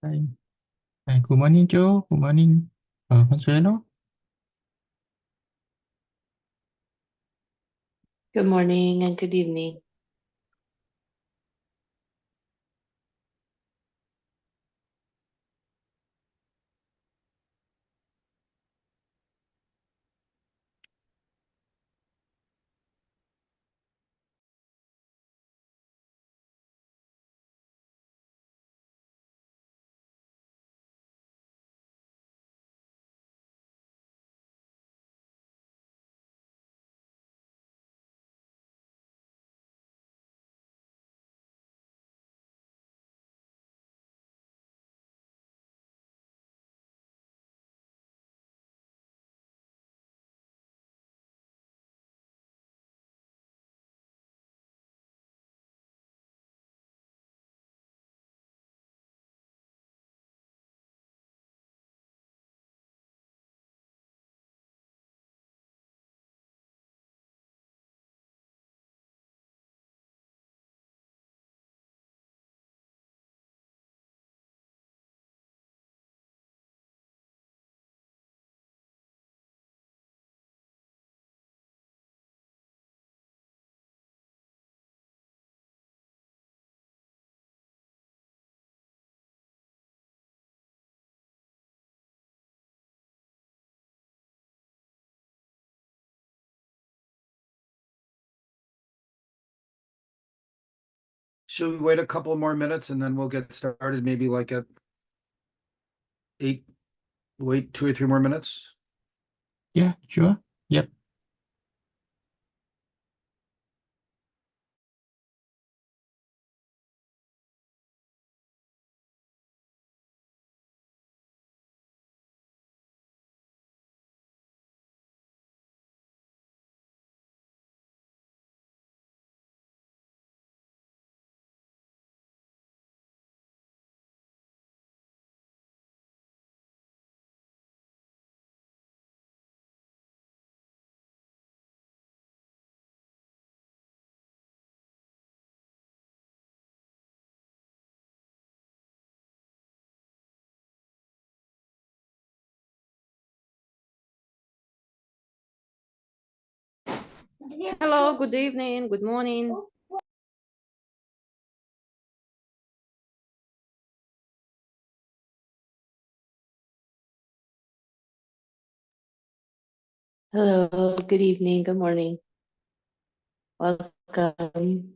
Hi. Hi, good morning, Joe. Good morning, Consuelo. Good morning and good evening. Should we wait a couple more minutes and then we'll get started, maybe like at eight, wait 2 or 3 more minutes? Yeah, sure. Yep. Hello, good evening, good morning. Hello, good evening, good morning. Welcome.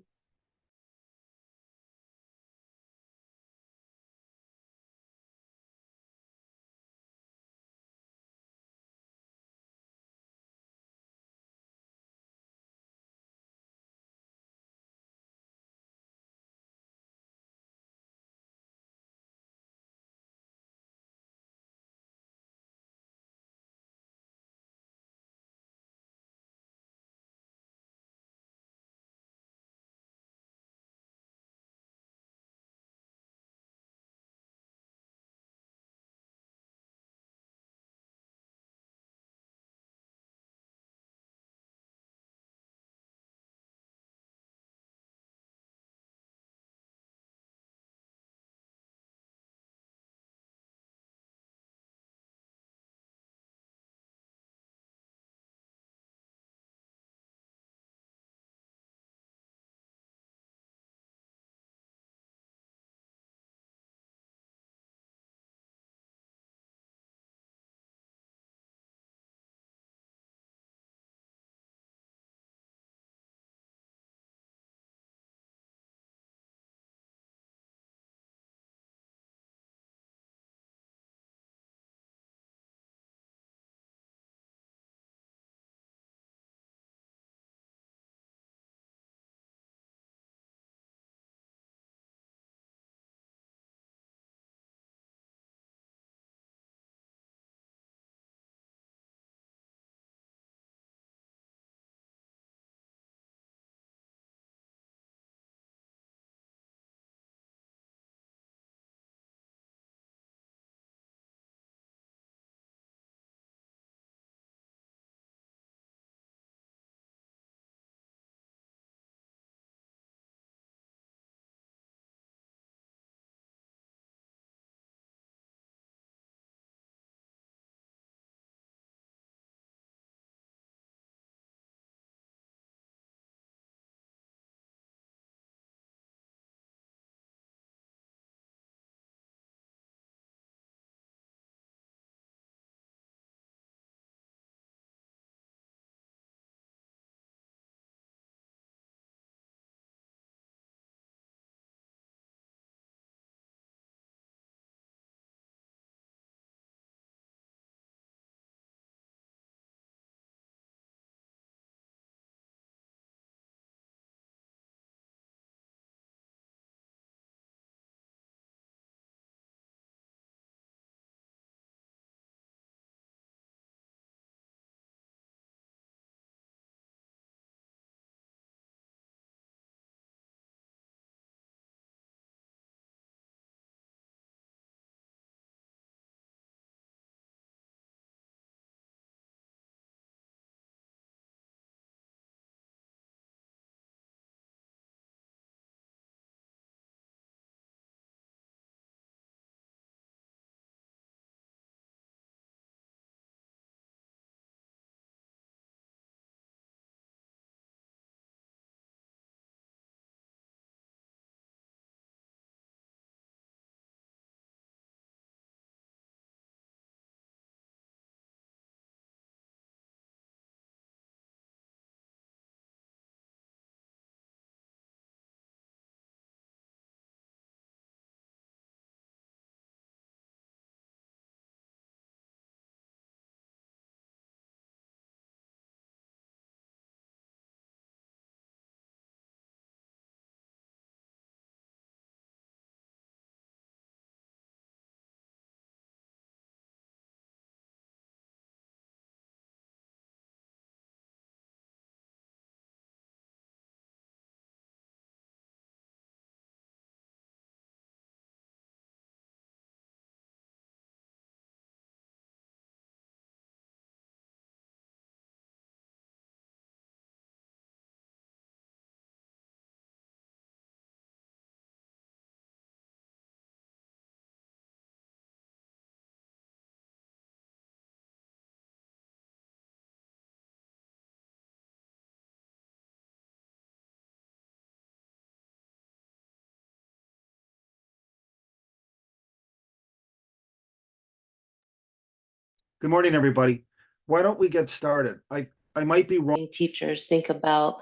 Good morning, everybody. Why don't we get started? I might be wrong. Teachers think about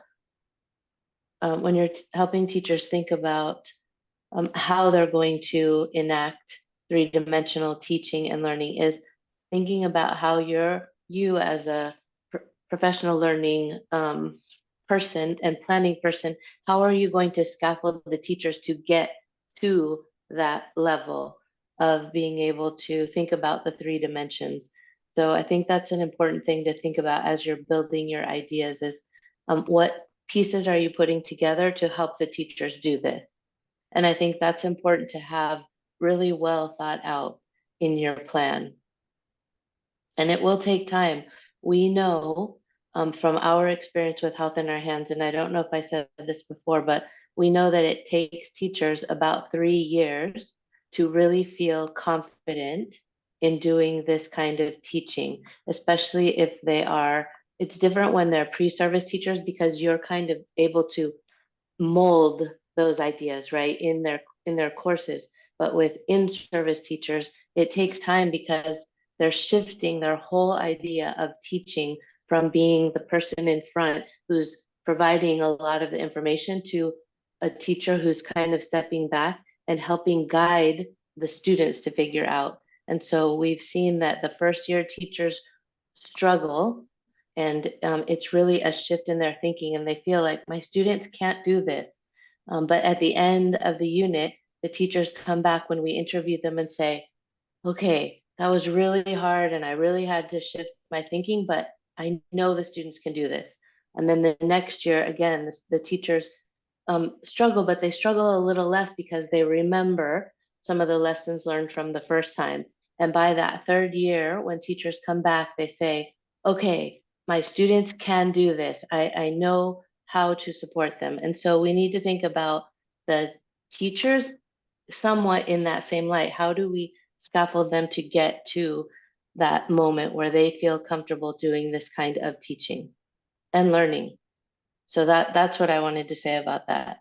when you're helping teachers think about how they're going to enact three-dimensional teaching and learning is thinking about how you as a professional learning person and planning person, how are you going to scaffold the teachers to get to that level of being able to think about the three dimensions? So I think that's an important thing to think about as you're building your ideas is what pieces are you putting together to help the teachers do this? And I think that's important to have really well thought out in your plan. And it will take time. We know from our experience with Health in Our Hands, and I don't know if I said this before, but we know that it takes teachers about 3 years to really feel confident in doing this kind of teaching, especially if it's different when they're pre-service teachers because you're kind of able to mold those ideas right in their courses, but with in-service teachers it takes time because they're shifting their whole idea of teaching from being the person in front who's providing a lot of the information to a teacher who's kind of stepping back and helping guide the students to figure out. And so we've seen that the first year teachers struggle, and it's really a shift in their thinking, and they feel like my students can't do this. But at the end of the unit, the teachers come back when we interview them and say, okay, that was really hard and I really had to shift my thinking, but I know the students can do this. And then the next year, again, the teachers struggle, but they struggle a little less because they remember some of the lessons learned from the first time. And by that third year, when teachers come back, they say, okay, my students can do this. I know how to support them. And so we need to think about the teachers somewhat in that same light. How do we scaffold them to get to that moment where they feel comfortable doing this kind of teaching and learning? So that's what I wanted to say about that.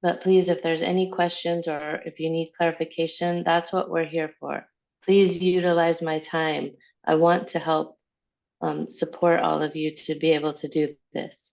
But please, if there's any questions or if you need clarification, that's what we're here for. Please utilize my time. I want to help support all of you to be able to do this.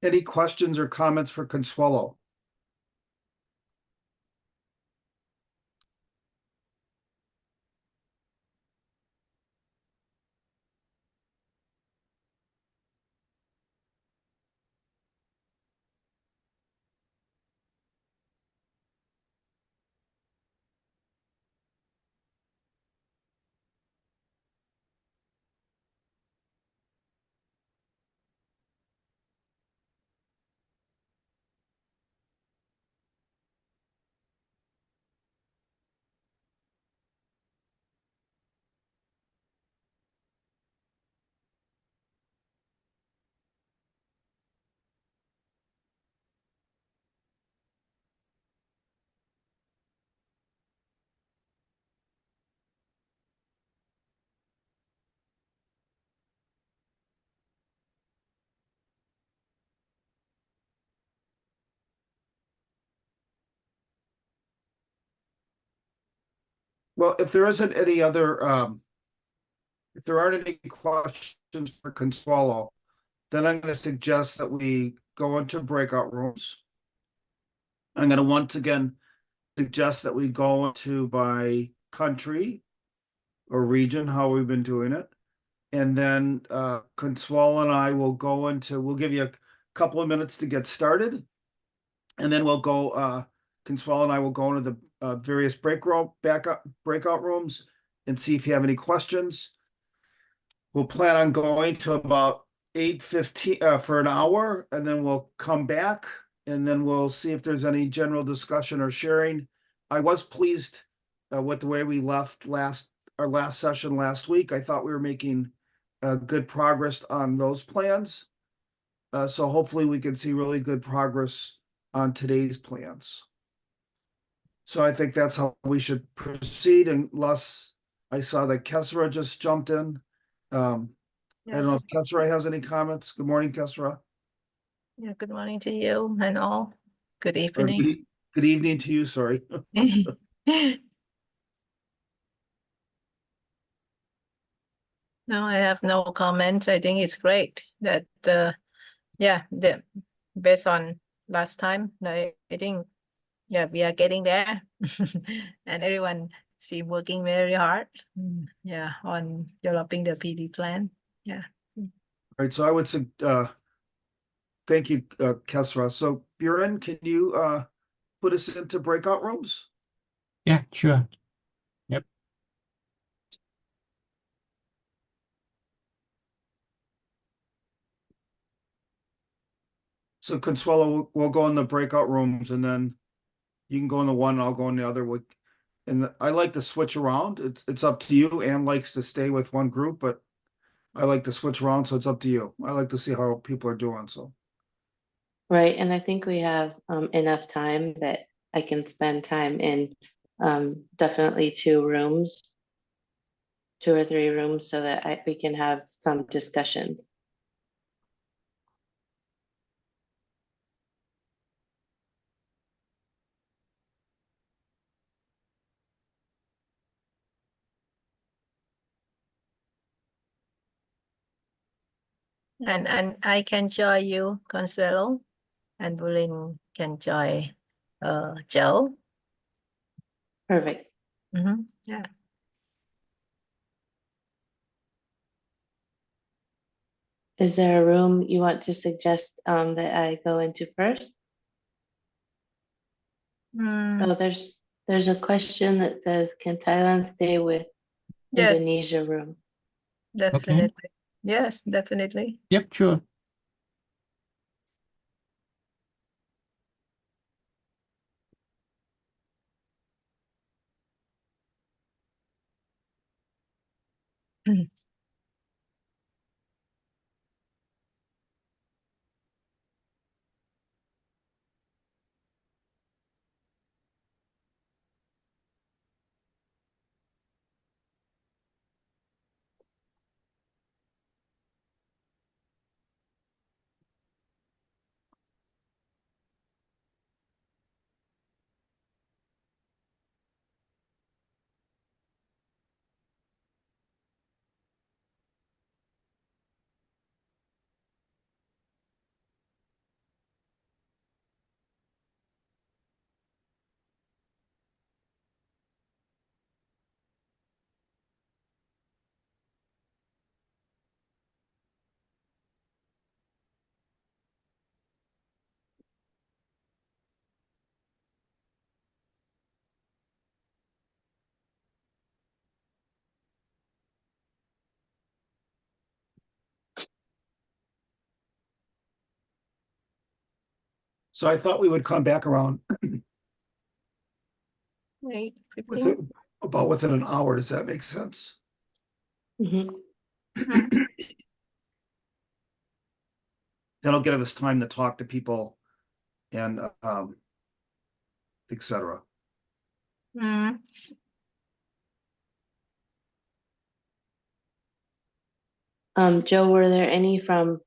Any questions or comments for Consuelo? Well, if there isn't any other, if there aren't any questions for Consuelo, then I'm going to suggest that we go into breakout rooms. I'm going to once again suggest that we go into by country or region, how we've been doing it. And then Consuelo and I will go into, we'll give you a couple of minutes to get started. And then we'll go, Consuelo and I will go into the various breakout rooms and see if you have any questions. We'll plan on going to about 8:15 for an hour, and then we'll come back, and then we'll see if there's any general discussion or sharing. I was pleased with the way we left our last session last week. I thought we were making good progress on those plans. So hopefully we can see really good progress on today's plans. So I think that's how we should proceed, unless I saw that Kesra just jumped in. I don't know Yes. if Kesra has any comments. Good morning, Kesra. Yeah, good morning to you and all. Good Or evening. good evening to you, sorry. No, I have no comments. I think it's great that yeah, based on last time, I think yeah, we are getting there. And everyone seem working very hard. Yeah, on developing the PD plan. Yeah. All right, so I would say, thank you, Kesra. So Buren, can you put us into breakout rooms? Yeah, sure. Yep. So Consuelo, we'll go in the breakout rooms, and then you can go in the one and I'll go in the other. And I like to switch around. It's up to you. Anne likes to stay with one group, but I like to switch around, so it's up to you. I like to see how people are doing, so. Right, and I think we have enough time that I can spend time in definitely 2 rooms, 2 or 3 rooms, so that we can have some discussions. And I can join you, Consuelo, and Bulin can join Joe. Perfect. Yeah. Is there a room you want to suggest that I go into first? Mm, Oh, there's a question that says, can Thailand stay with yes, Indonesia room? definitely. Yes, definitely. Yep, sure. So I thought we would come back around Wait, within 15. within an hour. Does that make sense? Mhm. That'll give us time to talk to people and et cetera. Mm. Joe, were there any from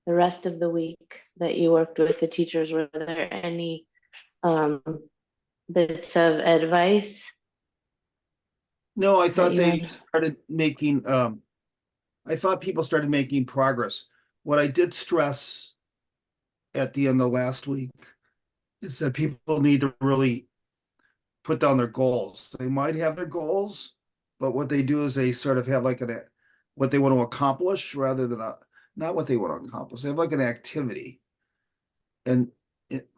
the rest of the week that you worked with the teachers? Were there any um, bits of advice No, I that thought you they had? started making, I thought people started making progress. What I did stress at the end of last week is that people need to really put down their goals. They might have their goals, but what they do is they sort of have like what they want to accomplish rather than not what they want to accomplish. They have like an activity and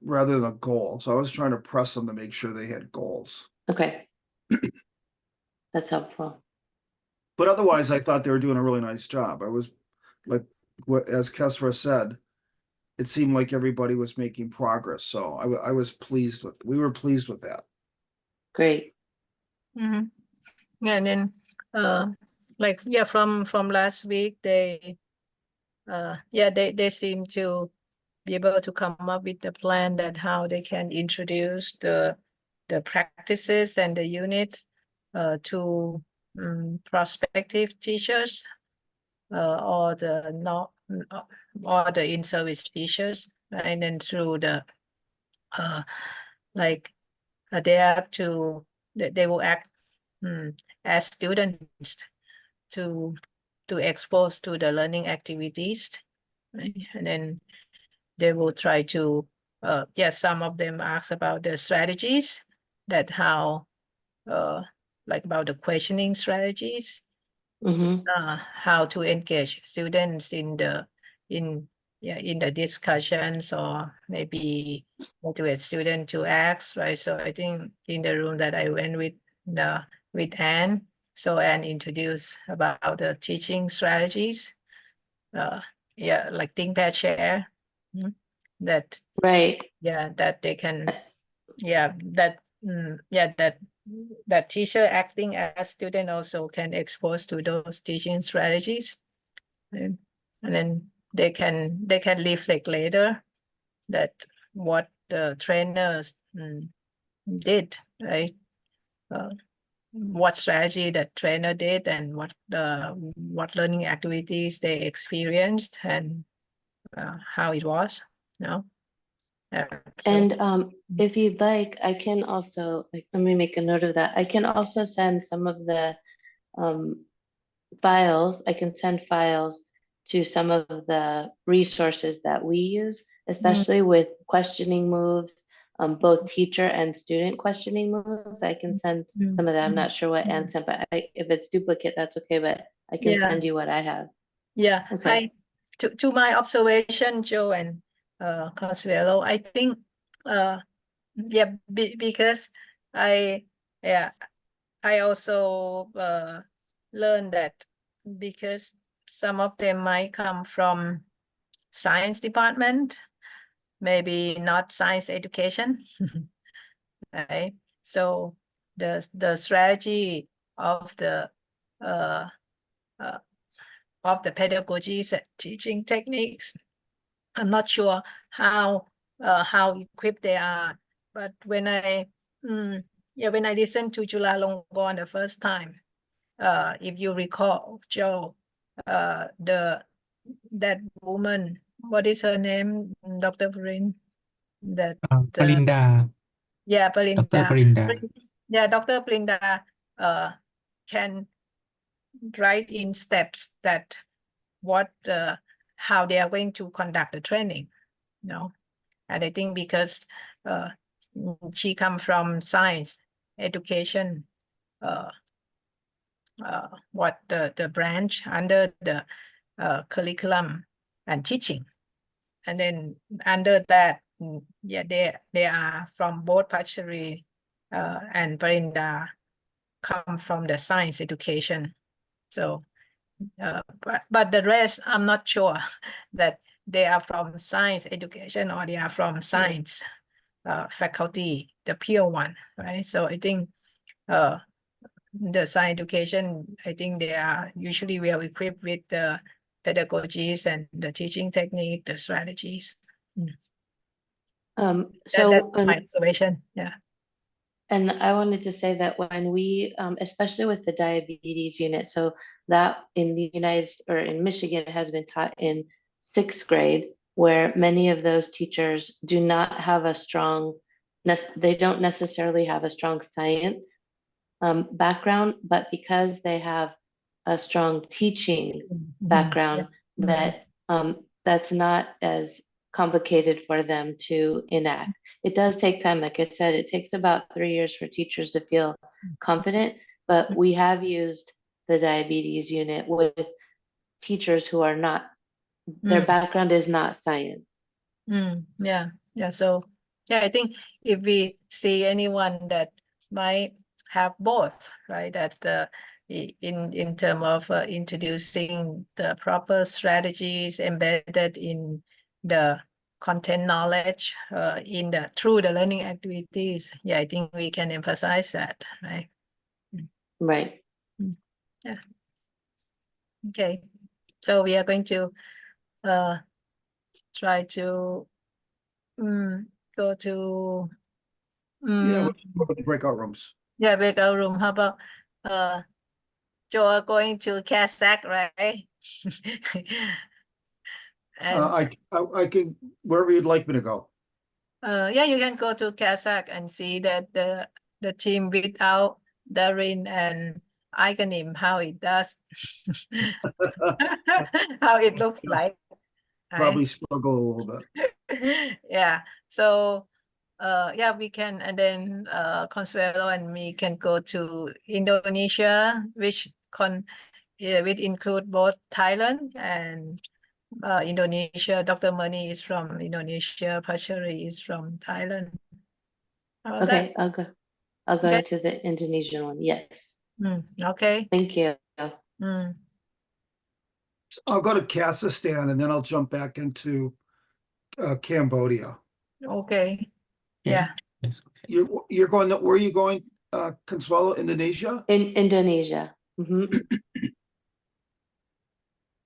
rather than a goal. So I was trying to press them to make sure they had goals. Okay, that's helpful. But otherwise, I thought they were doing a really nice job. I was like, as Kesra said, it seemed like everybody was making progress. So I was pleased we were pleased with that. Great. Mm-hmm. Yeah, and then like from last week they they seem to be able to come up with a plan that how they can introduce the practices and the units to prospective teachers or the not or the in-service teachers, and then through the like they have to they will act as students to expose to the learning activities, right? And then they will try to some of them ask about the strategies that how like about the questioning strategies, Mhm. how to engage students in the in the discussions, or maybe motivate students to ask, right? So I think in the room that I went with Anne, so Anne introduced about the teaching strategies, like think pair share, that Right. that they can that teacher acting as student also can expose to those teaching strategies, and then they can reflect later that what the trainers did, right? What strategy that trainer did, and what learning activities they experienced, and how it was, you know. So And if you'd like, I can also, like, let me make a note of that. I can also send some of the um, files. I can send files to some of the resources that we use, especially with questioning moves, both teacher and student questioning moves. I can send some of that. I'm not sure what Ann sent, but if it's duplicate, that's okay, but I can yeah. send you what I have. Yeah, Okay. to my observation, Joe and Consuelo, I think because I I also learned that because some of them might come from science department, maybe not science education, right? So the strategy of the uh, pedagogies and teaching techniques, I'm not sure how equipped they are, but when I when I listened to Chulalongkorn the first time, if you recall, Joe, that woman, what is her name, Dr. Vrin? That ปรินดา ดร Parinda. ปรินดา Yeah, Dr. Parinda can write in steps that what how they are going to conduct the training, you know. And I think because she come from science education, what the branch under the curriculum and teaching, and then under that, they are from both Pachari and Parinda come from the science education. So but the rest, I'm not sure that they are from science education or they are from science faculty, the pure one, right? So I think the science education, I think they are usually well equipped with the pedagogies and the teaching technique, the strategies. That's So, my observation. Yeah. and I wanted to say that when we, especially with the diabetes unit, so that in the or in Michigan has been taught in 6th grade, where many of those teachers do not have a strong, they don't necessarily have a strong science background, but because they have a strong teaching background, that that's not as complicated for them to enact. It does take time. Like I said, it takes about 3 years for teachers to feel confident, but we have used the diabetes unit with teachers who are not, their background is not science. Yeah. So I think if we see anyone that might have both, right, that in terms of introducing the proper strategies embedded in the content knowledge in the through the learning activities, I think we can emphasize that, right? Right. Okay, so we are going to try to go to Yeah, we'll go to the breakout rooms. yeah, breakout room. How about Joe going to Kazakh, right? And I can, wherever you'd like me to go. yeah, you can go to Kazakh and see that the team without Darin and Iconim, how it does, how it looks like. right? Probably struggle a little bit. Yeah, so yeah, we can, and then Consuelo and me can go to Indonesia, which include both Thailand and Indonesia. Dr. Mani is from Indonesia, Pachari is from Thailand. How about Okay, I'll go Okay. into the Indonesian one. Yes. that? Okay. Thank you. Mm. I'll go to Kazakhstan and then I'll jump back into Cambodia. Okay. Okay. Yeah. Yes. You're going, where are you going, Consuelo, Indonesia? In Indonesia. Mhm.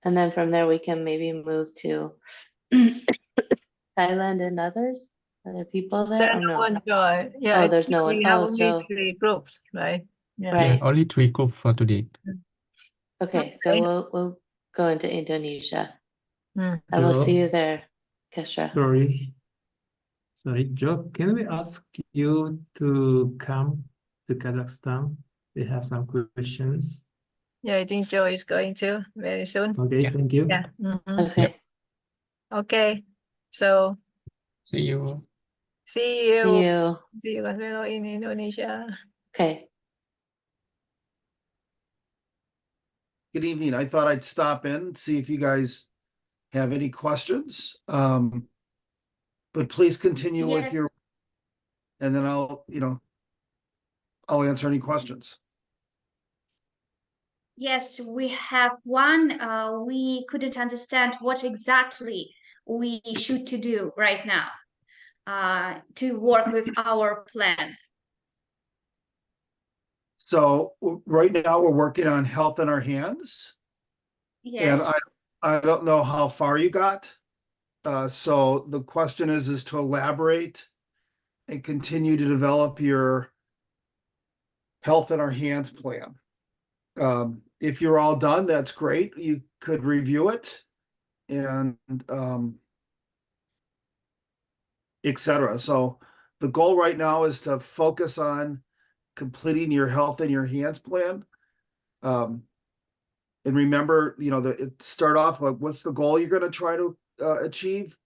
And then from there we can maybe move to Thailand and other people there, There's or no no? one join. Yeah, Oh, I there's think no one. we have Oh, only so 3 groups, right? Yeah. Yeah, right. only 3 groups for today. Okay, so Okay. we'll go into Indonesia. Mm. I will see you Jobs. there, Kesha. Sorry, Joe, can we ask you to come to Kazakhstan? We have some questions. Yeah, I think Joe is going to very soon. Okay, Yeah. thank you. Yeah. Okay. Okay. So See you. see See you. you. See you Consuelo in Indonesia. Okay. Good evening. I thought I'd stop in, see if you guys have any questions. But please continue with your, Yes, and then I'll answer any questions. yes, we have one. We couldn't understand what exactly we should to do right now to work with our plan. So right now we're working on health in our hands. And Yes. I don't know how far you got. So the question is to elaborate and continue to develop your health in our hands plan. If you're all done, that's great. You could review it and etc. So the goal right now is to focus on completing your health in your hands plan. And remember, start off like, what's the goal you're going to try to achieve?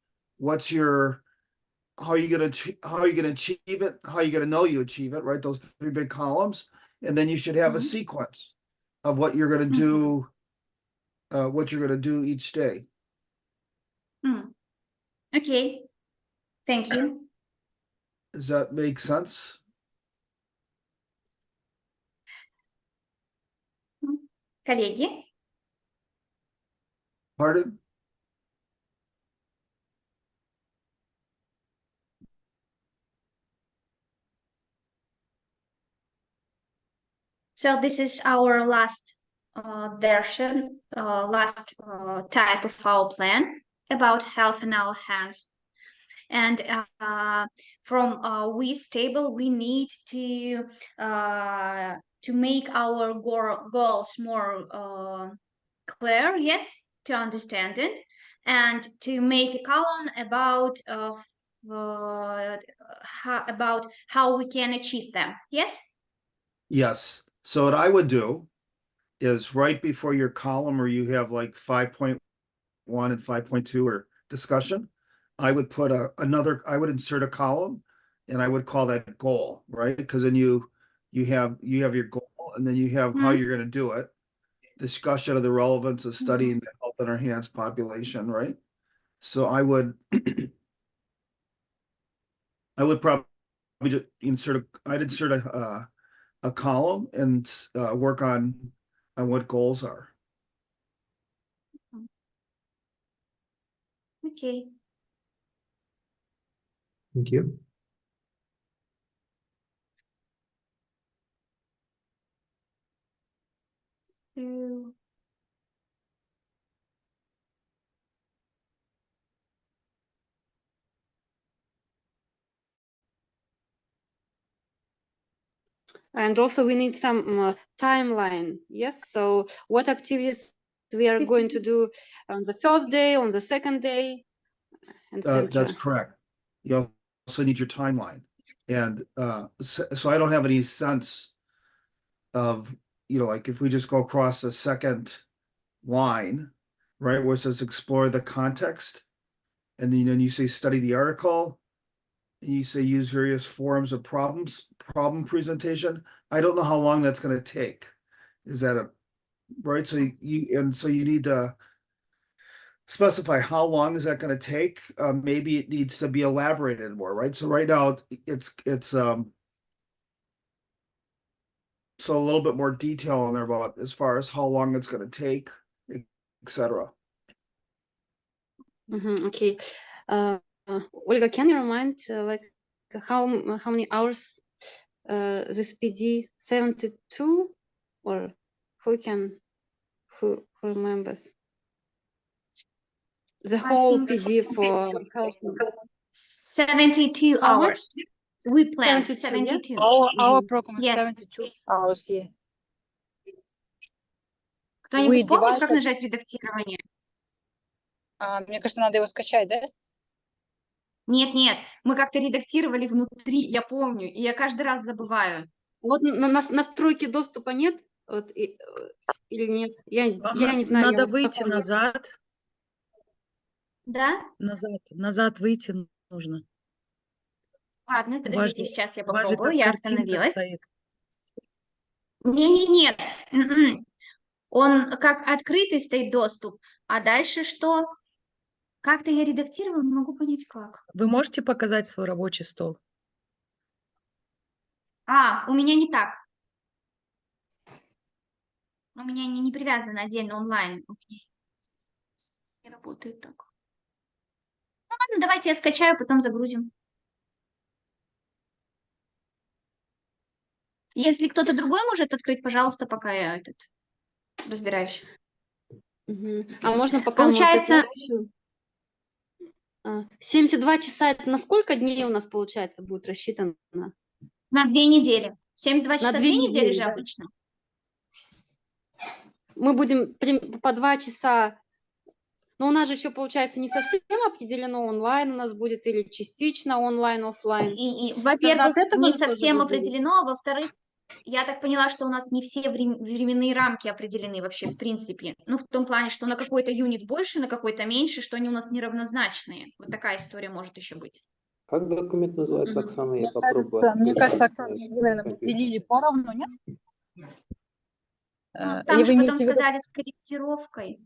How are you going to achieve it? How are you going to know you achieve it? Right, those 3 big columns, and then you should have a Mhm. sequence of what you're going to do, what you're going to do each day. Mm. Okay. Thank you. Does that make sense? Коллеги. Pardon? So this is our last version, last type of our plan about health in our hands. And from this table, we need to make our goals more clear, yes, to understand it, and to make a column about how we can achieve them. Yes. Yes. So what I would do is right before your column where you have like 5.1 and 5.2 or discussion, I would put I would insert a column and I would call that goal, right? Because then you have your goal and then you have how you're going to do it. Discussion of the relevance of studying the health in our hands population, right? So I would probably just I'd insert a column and work on what goals are. Okay. Thank you. 2. And also we need some timeline. Yes. So what activities we are 50 going to do on the first day, on the second day, and That's etc. correct. You also need your timeline. And so I don't have any sense of, like if we just go across the second line, right, where it says explore the context, and then you say study the article, and you say use various forms of problem presentation. I don't know how long that's going to take. Is that right? So you need to specify how long is that going to take. Maybe it needs to be elaborated more, right? So right now it's so a little bit more detail in there about as far as how long it's going to take, etc. Okay. Olga, can you remind like how many hours this PD 72, or who remembers the whole think PD for health? 72 How much? hours. We planned 72, yeah? 72. Our program is Yes. 72 hours, yeah. Кто-нибудь We помнит, как divided- нажать редактирование? Мне кажется, надо его скачать, да? Нет, мы как-то редактировали внутри, я помню, и я каждый раз забываю. Вот настройки доступа нет? Вот, или нет? Я не знаю. Надо я вот выйти такой- назад, назад выйти нужно. Ладно, У вас подождите, же- сейчас я у вас же попробую, как я картинка остановилась. стоит. Не-не-нет, он как открытый стоит доступ, а дальше что? Как-то я редактировала, не могу понять как. Вы можете показать свой рабочий стол? У меня не так. У меня не привязано отдельно онлайн. У меня не работает так. Ну ладно, давайте я скачаю, потом загрузим. Если кто-то другой может открыть, пожалуйста, пока я разбираюсь. А можно пока мы вот Получается- это общую? 72 часа, это на сколько дней у нас, получается, будет рассчитано? На 2 недели. 72 часа 2 2 недели же недели, да. обычно. Мы будем по 2 часа, но у нас же еще, получается, не совсем определено, онлайн у нас будет или частично онлайн, офлайн. И во-первых, этого не же тоже совсем будет определено, а во-вторых, я так поняла, что у нас не все временные рамки определены вообще в принципе. Ну, в том плане, что на какой-то юнит больше, на какой-то меньше, что они у нас неравнозначные. Вот такая история может еще быть. Как документ называется, Мгм. Оксана? Я Мне попробую. кажется, открыть Оксана, на вы компьютере. делили поровну, нет? Там Или же вы потом имеете в виду сказали с корректировкой.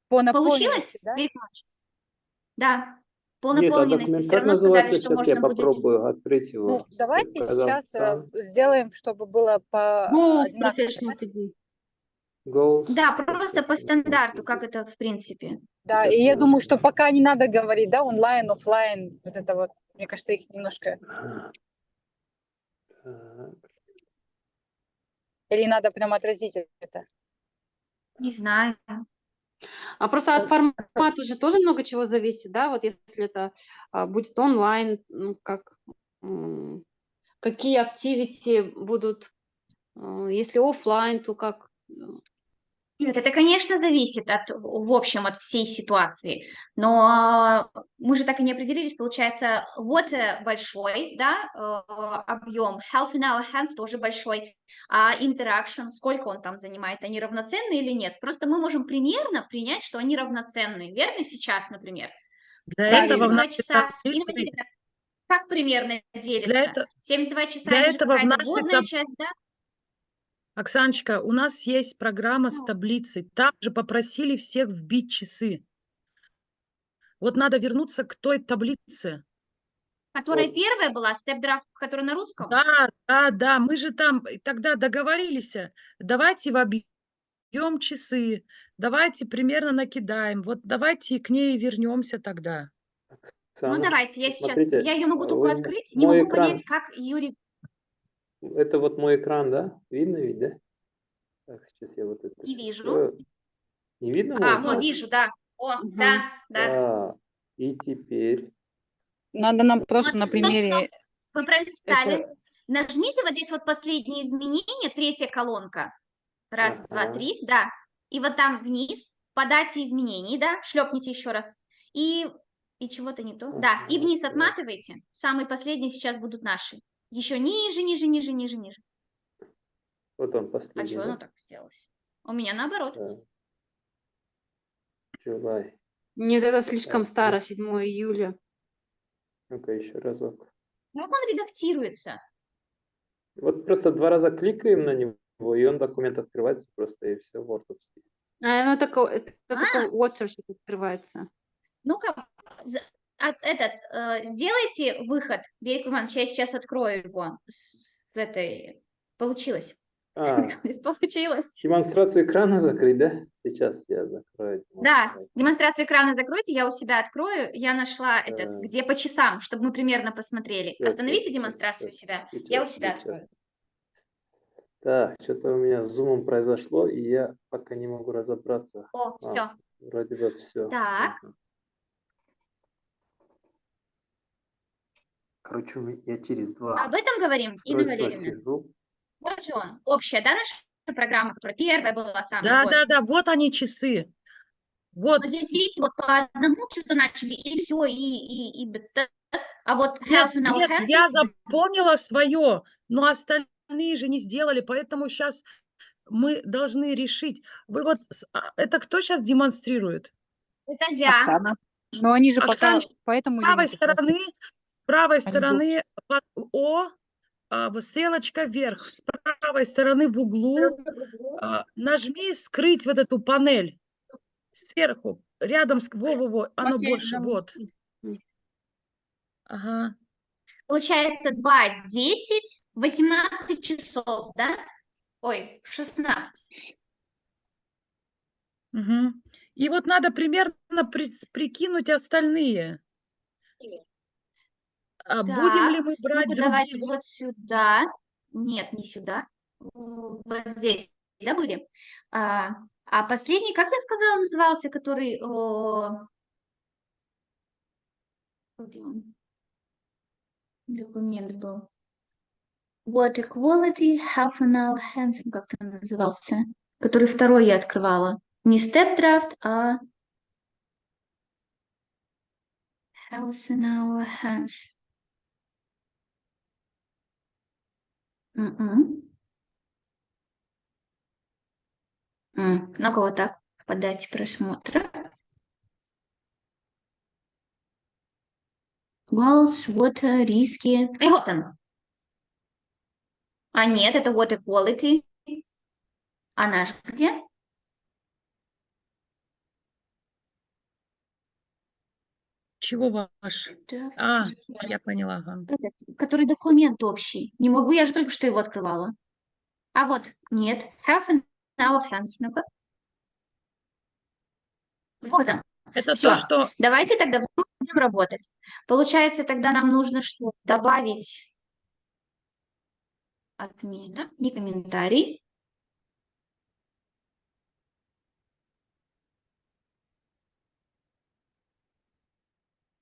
по Получилось, наполненности, да? Игорь Иванович? Да, по Нет, а наполненности. документ Все как равно сказали, называется? что Сейчас я можно будет... попробую открыть его. Ну, давайте сейчас Казахстан. сделаем, чтобы было по Goals одинаково. Professional PD. Goals. Да, просто по стандарту, как это в принципе. Да, и я думаю, что пока не надо говорить, да, онлайн, офлайн, вот это вот, мне кажется, их немножко, Так. или надо прям отразить это. Не знаю. А просто от формата же тоже много чего зависит, да? Вот если это будет онлайн, ну, какие активити будут, если офлайн, то как? Нет, это, конечно, зависит в общем от всей ситуации, но мы же так и не определились, получается, water большой, да, объем, health in our hands тоже большой, а interaction, сколько он там занимает, они равноценны или нет? Просто мы можем примерно принять, что они равноценны, верно, сейчас, например? Для этого в 72 нашей часа, таблице- или как примерно делится? Для это- 72 часа, для это же этого в какая-то нашей вводная часть, да? Оксаночка, у нас есть программа с Ну. таблицей. Там же попросили всех вбить часы. Вот надо вернуться к той таблице. Которая Вот. первая была, степ-драфт, который на русском? Да, мы же там тогда договорились. Давайте вобьем часы, давайте примерно накидаем. Вот давайте к ней вернемся тогда. Ну, Оксана, давайте, я сейчас, смотрите, я ее могу только вы открыть, не мой могу экран. понять, как Юрий... Это вот мой экран, да? Видно ведь, да? Так, сейчас я вот это Не всё вижу. открою. Не видно А, вот вот так? вижу, да. О, Мгм. да, да. Да. И теперь Надо нам вот просто на Вот, стоп, стоп. примере Вы пролистали. это... Нажмите вот здесь вот последние изменения, третья колонка. Раз, два, Ага. три, да. И вот там вниз по дате изменений, да, шлепните еще раз. И чего-то не то. Да, и Ага, вниз так. отматывайте. Самые последние сейчас будут наши. Еще ниже, ниже, ниже, ниже, ниже. Вот он А последний, что да? оно так сделалось? У меня наоборот. Да. July. Нет, это слишком Так, старо, 7 июля. ну-ка еще разок. Как он редактируется? Вот просто 2 раза кликаем на него, и он документ открывается просто, и все, вордовский. Ну, это только А. Watership открывается. Ну-ка, сделайте выход. Берег Иванович, я сейчас открою его с этой. Получилось. А, Получилось. демонстрацию экрана закрыть, да? Сейчас я закрою. Да, демонстрацию экрана закройте, я у себя открою. Я нашла этот, Так. где по часам, чтобы мы примерно посмотрели. Всё, Остановите всё, демонстрацию у сейчас, себя. сейчас, Я у себя сейчас. открою. Так, что-то у меня с зумом произошло, и я пока не могу разобраться. О, все. Вроде бы все. Так. Короче, я через 2 Об этом говорим, Инна устройства Валерьевна. сижу. Вот же он. Общая, да, наша программа, которая первая была самая. Да, Вот. да, да, вот они часы. Вот. Но здесь, видите, вот по одному что-то начали, и все, а вот Нет, health in our нет, hands я есть. запомнила свое, но остальные же не сделали, поэтому сейчас мы должны решить. Вы вот, это кто сейчас демонстрирует? Это я. Оксана. Но они же пока Оксаночка, поэтому с правой ленятся просто. с правой Они стороны будут- стрелочка вверх, с правой стороны в углу нажми скрыть вот эту панель сверху, рядом с во-во-во, оно Вот я и больше, нажала. вот. Ага. Получается 2, 10, 18 часов, да? Ой, 16. Мгм. И вот надо примерно прикинуть остальные. Будем ли Так, мы брать ну-ка давайте другие? вот сюда. Нет, не сюда. Вот здесь, да, были? А последний, как я сказала, назывался, который... где он? Документ был. Water Quality, Half an Hour Hands, как-то назывался. Который второй я открывала. Не Step Draft, а Half an Hour Hands. Ну-ка вот так, по дате просмотра. Walls, Water, риски. И вот он. А нет, это Water Quality. А наш где? Чего ваш? Draft. Я поняла. Ага. Этот, который документ общий. Не могу, я же только что его открывала. А вот, нет. Half an Hour Hands. Ну-ка. Вот он. Это Все, то, что... давайте тогда будем работать. Получается, тогда нам нужно что? Добавить отмена, не комментарий.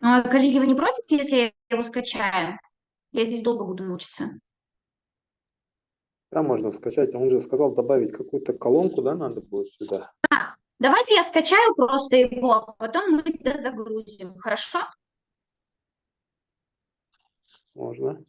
Коллеги, вы не против, если я его скачаю? Я здесь долго буду мучиться. Да, можно скачать. Он же сказал добавить какую-то колонку, да, надо будет сюда. Давайте я скачаю просто его, а потом мы загрузим. Хорошо? Можно.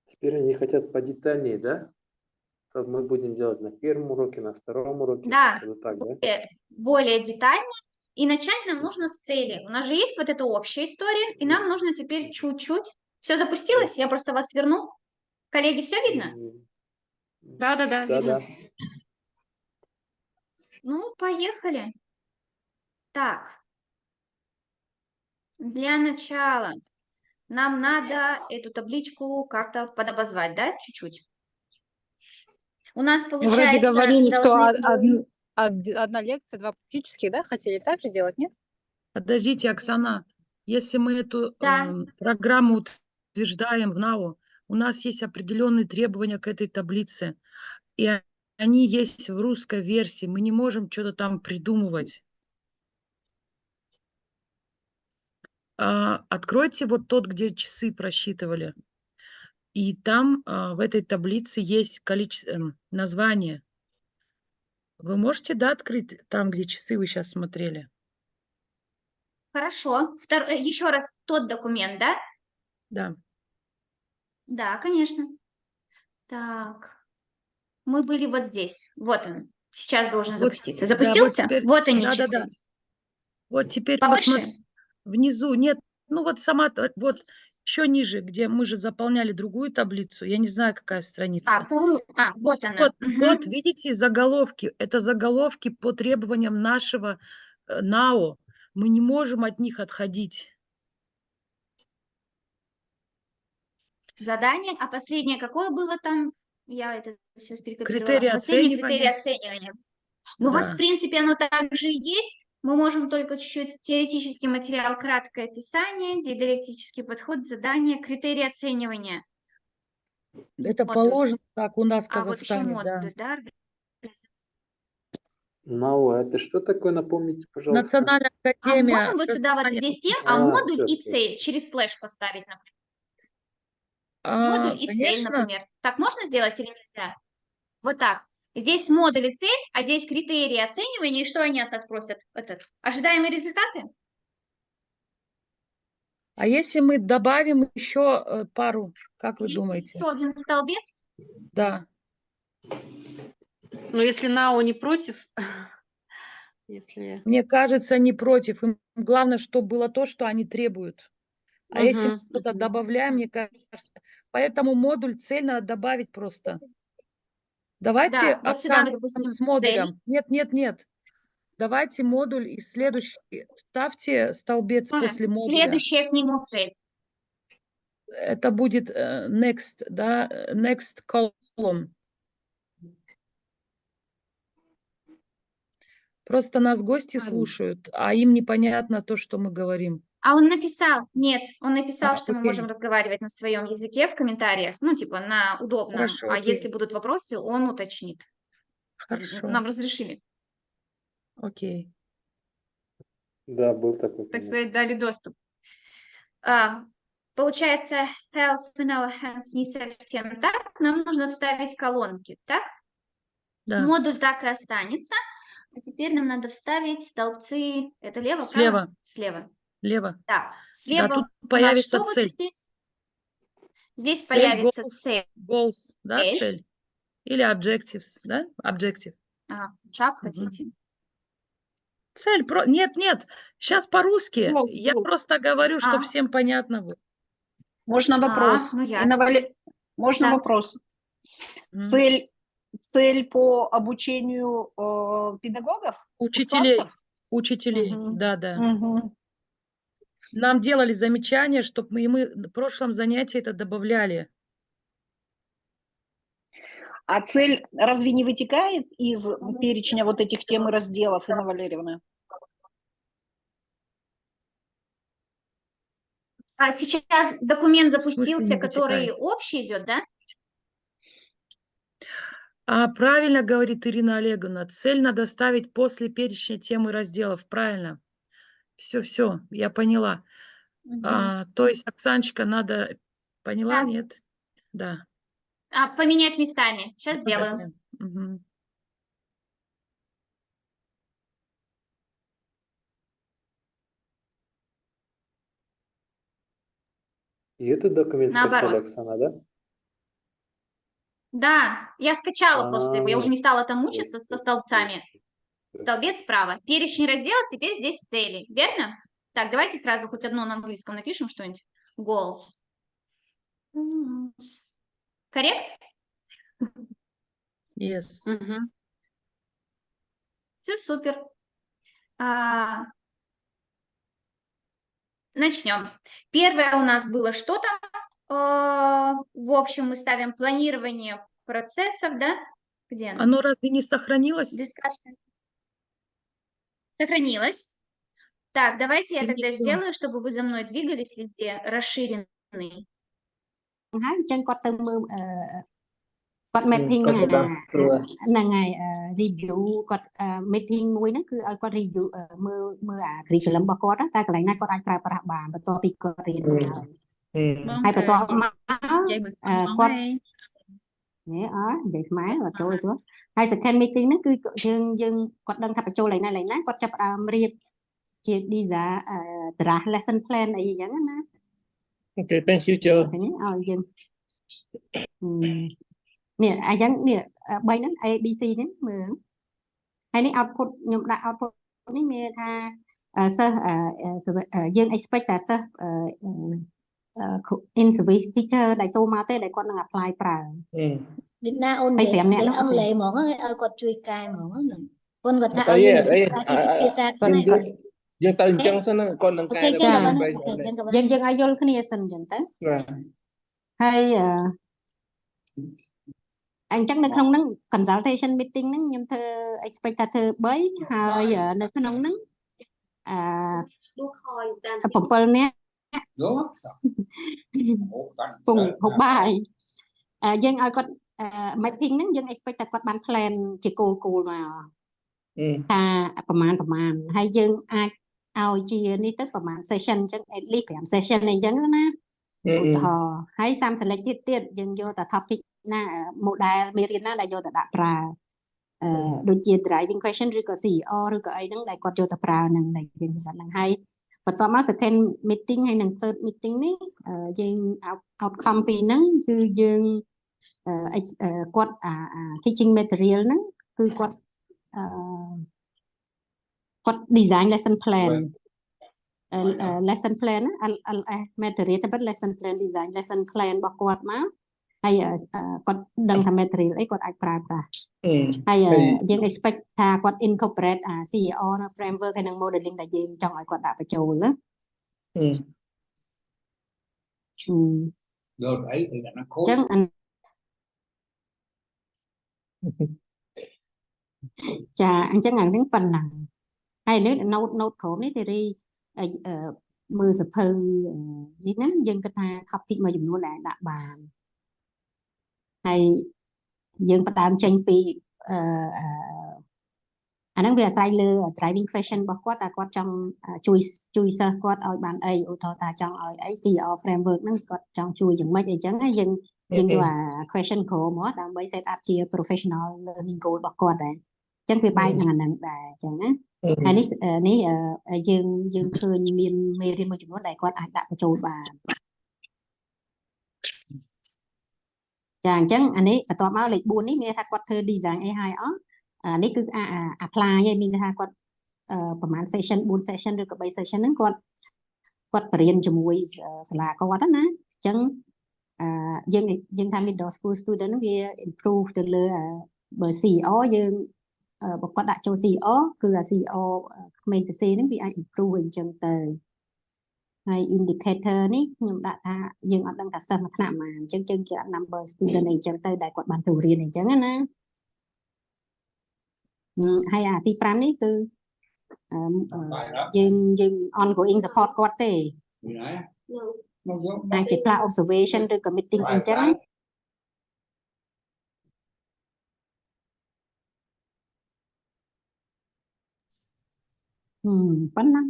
Теперь они хотят подетальнее, да? Что мы будем делать на первом уроке, на втором уроке. Да, Вот так, да? более детально. И начать нам нужно с цели. У нас же есть вот эта общая история, и нам нужно теперь чуть-чуть. Все запустилось? Я просто вас сверну. Коллеги, все видно? Да, видно. Да. Ну, поехали. Так. Для начала нам надо эту табличку как-то подобозвать, да, чуть-чуть. У нас, Ну, вроде получается, говорили, что должны... одна лекция, два практических, да? Хотели так же делать, нет? Подождите, Оксана, если мы эту Да. программу утверждаем в НАО, у нас есть определенные требования к этой таблице, и они есть в русской версии, мы не можем что-то там придумывать. Откройте вот тот, где часы просчитывали, и там в этой таблице есть количество, название. Вы можете, да, открыть там, где часы вы сейчас смотрели? Хорошо. Еще раз тот документ, да? Да. Да, конечно. Так, мы были вот здесь. Вот он. Сейчас должен Вот, запуститься. да, вот Запустился? теперь, Вот они, часы. да. Вот теперь Повыше? внизу, нет, ну вот сама, вот еще ниже, где мы же заполняли другую таблицу, я не знаю, какая страница. Вторую. Вот она. Вот, Мгм. вот, видите, заголовки, это заголовки по требованиям нашего НАО, мы не можем от них отходить. Задание. А последнее какое было там? Я это сейчас перекопировала. Критерии Последнее критерий оценивания. оценивания. Ну вот, в Да. принципе, оно также и есть. Мы можем только чуть-чуть теоретический материал, краткое описание, диалектический подход, задание, критерии оценивания. Это Вот, положено так у нас в вот еще Казахстане, да. модуль, да? НАО, это что такое, напомните, пожалуйста? Национальная А академия можно вот сюда вот образования. здесь тем, а модуль всё, и всё. цель через слэш поставить, например. Модуль и цель, Конечно, например. Так можно сделать или нельзя? Вот так. Здесь модуль и цель, а здесь критерии оценивания. И что они от нас просят? Ожидаемые результаты? а если мы добавим еще пару, как вы Есть думаете? еще один столбец. Да. Но если НАО не против, если... Мне кажется, не против. Им главное, чтобы было то, что они требуют. А если мы Мгм, что-то мгм. добавляем, мне кажется, поэтому модуль цель надо добавить просто. Давайте Да, вот сюда мы, останем допустим, с цель. модулем. Нет. Давайте модуль и следующий. Ставьте столбец после модуля. Следующая к нему цель. Это будет next, да, next column. Просто нас гости слушают, а им непонятно то, что мы говорим. А он написал, нет, он написал, что мы Окей. можем разговаривать на своем языке в комментариях, ну, типа, на удобном. Хорошо, А окей. если будут вопросы, он уточнит. Хорошо. Нам разрешили, Окей. Да, был такой так коммент. сказать, дали доступ. Получается, health in our hands не совсем так. Нам нужно вставить колонки, так? Да. Модуль так и останется. А теперь нам надо вставить столбцы. Это лево, Слева. право? Слева. Лево. Да, Да, слева тут у нас появится что будет цель. здесь? Здесь Цель, появится goals, цель. goals, да, цель. Или objectives, да, objective. Как Мгм. хотите. Цель, нет, сейчас по-русски. Goals, Я goals. просто говорю, чтобы всем понятно было. Можно вопрос? Ну ясно. Можно Да. вопрос? М. Цель по обучению педагогов? Учителей. Курсантов? Мгм. Да. Мгм. Нам делали замечания, чтобы мы в прошлом занятии это добавляли. А цель разве не вытекает из перечня вот этих тем и разделов, Инна Валерьевна? А сейчас документ В смысле запустился, не который вытекает? общий идет, да? Правильно говорит Ирина Олеговна, цель надо ставить после перечня тем и разделов. Правильно. Все, я поняла. То есть, Оксаночка, надо... Поняла, Да. нет? Да. Поменять местами. Сейчас Да. сделаю. Мгм. И этот документ скачали, Наоборот. Оксана, да? Да, я скачала просто его. Я уже не стала там мучиться со столбцами. Столбец справа. Перечень разделов, теперь здесь цели. Верно? Так, давайте сразу хоть одно на английском напишем что-нибудь. Goals. Коррект? Yes. Мгм. Все супер. Начнем. Первое у нас было что там? В общем, мы ставим планирование процессов, да? Где оно? Оно разве не сохранилось? Discussion. Сохранилось. Так, давайте я тогда Перенесем. сделаю, чтобы вы за мной двигались везде, расширенный. ហើយអញ្ចឹងគាត់ទៅមើលគាត់ mapping គាត់ទៅដល់សួរ ហ្នឹងហើយreview គាត់ meeting មួយហ្នឹងគឺឲ្យគាត់ review មើលអា curriculum របស់គាត់តែកន្លែងណាគាត់អាចប្រើប្រាស់បានបន្ទាប់ពីគាត់រៀនហើយហើយបន្ទាប់មកគាត់នេះនិយាយខ្មែរគាត់ចូលហើយ second meeting ហ្នឹងគឺយើងគាត់ដឹងថាបញ្ចូលឡើងណាគាត់ចាប់ផ្ដើមរៀបជា design draft lesson plan អីចឹងណា Okay, thank you, Joe. ឲ្យយើងនេះអញ្ចឹងនេះ3ហ្នឹង A B C ហ្នឹងមើលហើយនេះ output ខ្ញុំដាក់ output នេះមានថាសិស្សយើង expect ថាសិស្ស in service teacher ដែលចូលមកទេដែលគាត់នឹង apply ប្រើ Đi na ôn Hay dạy phải em nè, dạy nó ông phải- lệ mỏng ấy còn chui cài mỏng ấy con còn thà Tại ơi vì nhưng mà đây kia xa cái này dương từ chân xin con đừng ok cài chân được cảm cái ơn bây ok giờ này. chân cảm ơn យើងឲ្យយល់គ្នាសិនអញ្ចឹងទៅហើយអញ្ចឹងនៅក្នុងហ្នឹង consultation meeting ហ្នឹងខ្ញុំធ្វើ expect ថាធ្វើ3ហើយនៅក្នុងហ្នឹង7នាក់ពងហូបបាយយើងឲ្យគាត់ mapping ហ្នឹងយើង expect ថាគាត់បាន plan ជាគោលមកថាប្រមាណហើយយើងអាចឲ្យជានេះទៅប្រមាណ session អញ្ចឹង at least 5 session អីចឹងណាឧទាហរណ៍ហើយសាម select ទៀតយើងយកតែ topic ណា model មេរៀនណាដែលយកទៅដាក់ប្រើដូចជា driving question ឬក៏ CEO ឬក៏អីហ្នឹងដែលគាត់យកទៅប្រើហ្នឹងដែលយើងស្ដាប់ហ្នឹងហើយបន្ទាប់មក second meeting ហើយនិង third meeting នេះយើង outcome ពីហ្នឹងគឺយើងគាត់teaching material ហ្នឹងគឺគាត់ design lesson plan lesson plan LS material តែ lesson plan design lesson plan របស់គាត់មកហើយគាត់ដឹងថា material អីគាត់អាចប្រើប្រាស់ហើយយើង expect ថាគាត់ incorporate CEO នៅ framework ហើយនិង modeling ដែលយើងចង់ឲ្យគាត់ដាក់បញ្ចូលណាrồi ấy thì nó អ khối ញ្ចឹងចាអញ្ចឹងអានេះប៉ុណ្ណឹងហើយនេះ note ក្រុមនេះទីរីមើលសភៅនេះហ្នឹងយើងគិតថា topic មួយចំនួនដែលដាក់បានហើយយើងផ្ដើមចេញពីអាហ្នឹងវាអាស្រ័យលើ driving question របស់គាត់តែគាត់ចង់ជួយសិស្សគាត់ឲ្យបានអីឧទាហរណ៍ថាចង់ឲ្យអី CEO framework ហ្នឹងគាត់ចង់ជួយយ៉ាងម៉េចអីចឹងហើយយើងយកអា question ក្រមមកដើម្បី set up ជា professional learning goal របស់គាត់ដែរអញ្ចឹងវាបែកនឹងអាហ្នឹងដែរអញ្ចឹងណាហើយនេះយើងឃើញមានមេរៀនមួយចំនួនដែលគាត់អាចដាក់បញ្ចូលបានចាអញ្ចឹងអានេះបន្ទាប់មកលេខ4នេះមានថាគាត់ធ្វើ design អីហើយអស់នេះគឺ apply ហើយមានថាគាត់ប្រហែល session 4 session ឬក៏3 session ហ្នឹងគាត់បរៀនជាមួយសាលាគាត់ណាអញ្ចឹងយើងថា middle school student ហ្នឹងវា improve ទៅលើបើ CEO យើងបើគាត់ដាក់ចូល CEO គឺអា CEO ក្មេងសរសេរហ្នឹងវាអាច improve អញ្ចឹងទៅហើយ indicator នេះខ្ញុំដាក់ថាយើងអត់ដឹងថាសិស្សមួយថ្នាក់ប៉ុន្មានអញ្ចឹងយើងគេដាក់ number student អីចឹងទៅដែលគាត់បានទៅរៀនអីចឹងណាហើយអាទី5នេះគឺយើង ongoing support គាត់ទេអាចជា class observation ឬក៏ meeting អីចឹងប៉ុណ្ណា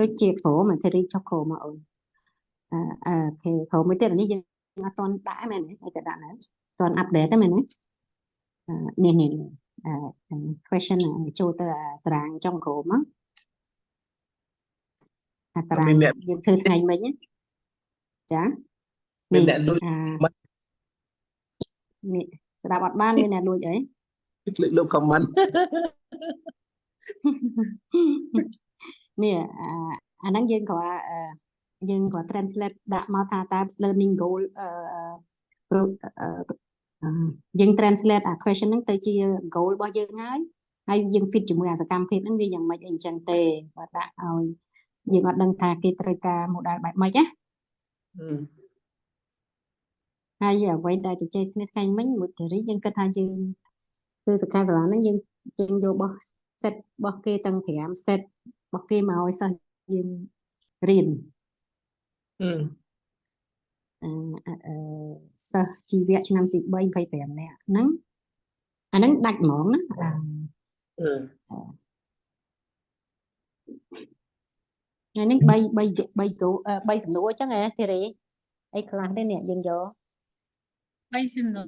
ដូចជាក្រុមតែរីចុះក្រុមមកអូនគេក្រុមមួយទៀតនេះយើងអត់ទាន់ដាក់មែនទេតែដាក់ណាទាន់ update ទេមែនទេនេះ question ចូលទៅតារាងចុងក្រុមតារាងយើងធ្វើថ្ងៃមិញចានេះនេះស្ដាប់អត់បានមានអ្នកលួចអីคลิกลบ comment នេះអាហ្នឹងយើងគាត់ translate ដាក់មកថាតើ learning goal យើង translate question ហ្នឹងទៅជា goal របស់យើងហើយ ហើយយើង fit ជាមួយអាសកម្មភាពហ្នឹងវាយ៉ាងម៉េចអីចឹងទេគាត់ដាក់ឲ្យយើងអត់ដឹងថាគេត្រូវការ model បែបម៉េចណាហើយអ្វីដែលជជែកគ្នាថ្ងៃមិញមួយធារីយើងគិតថាយើងគឺសិក្ខាសាលាហ្នឹងយើងយករបស់ set របស់គេទាំង5 set របស់គេមកឲ្យសិស្សយើងរៀនសិស្សជីវៈឆ្នាំទី3 25នាក់ហ្នឹងអាហ្នឹងដាច់ហ្មងណាថ្ងៃនេះ3សំណួរអញ្ចឹងហ៎ធីរ៉េអីខ្លះទេនេះយើងយក3សំណួរ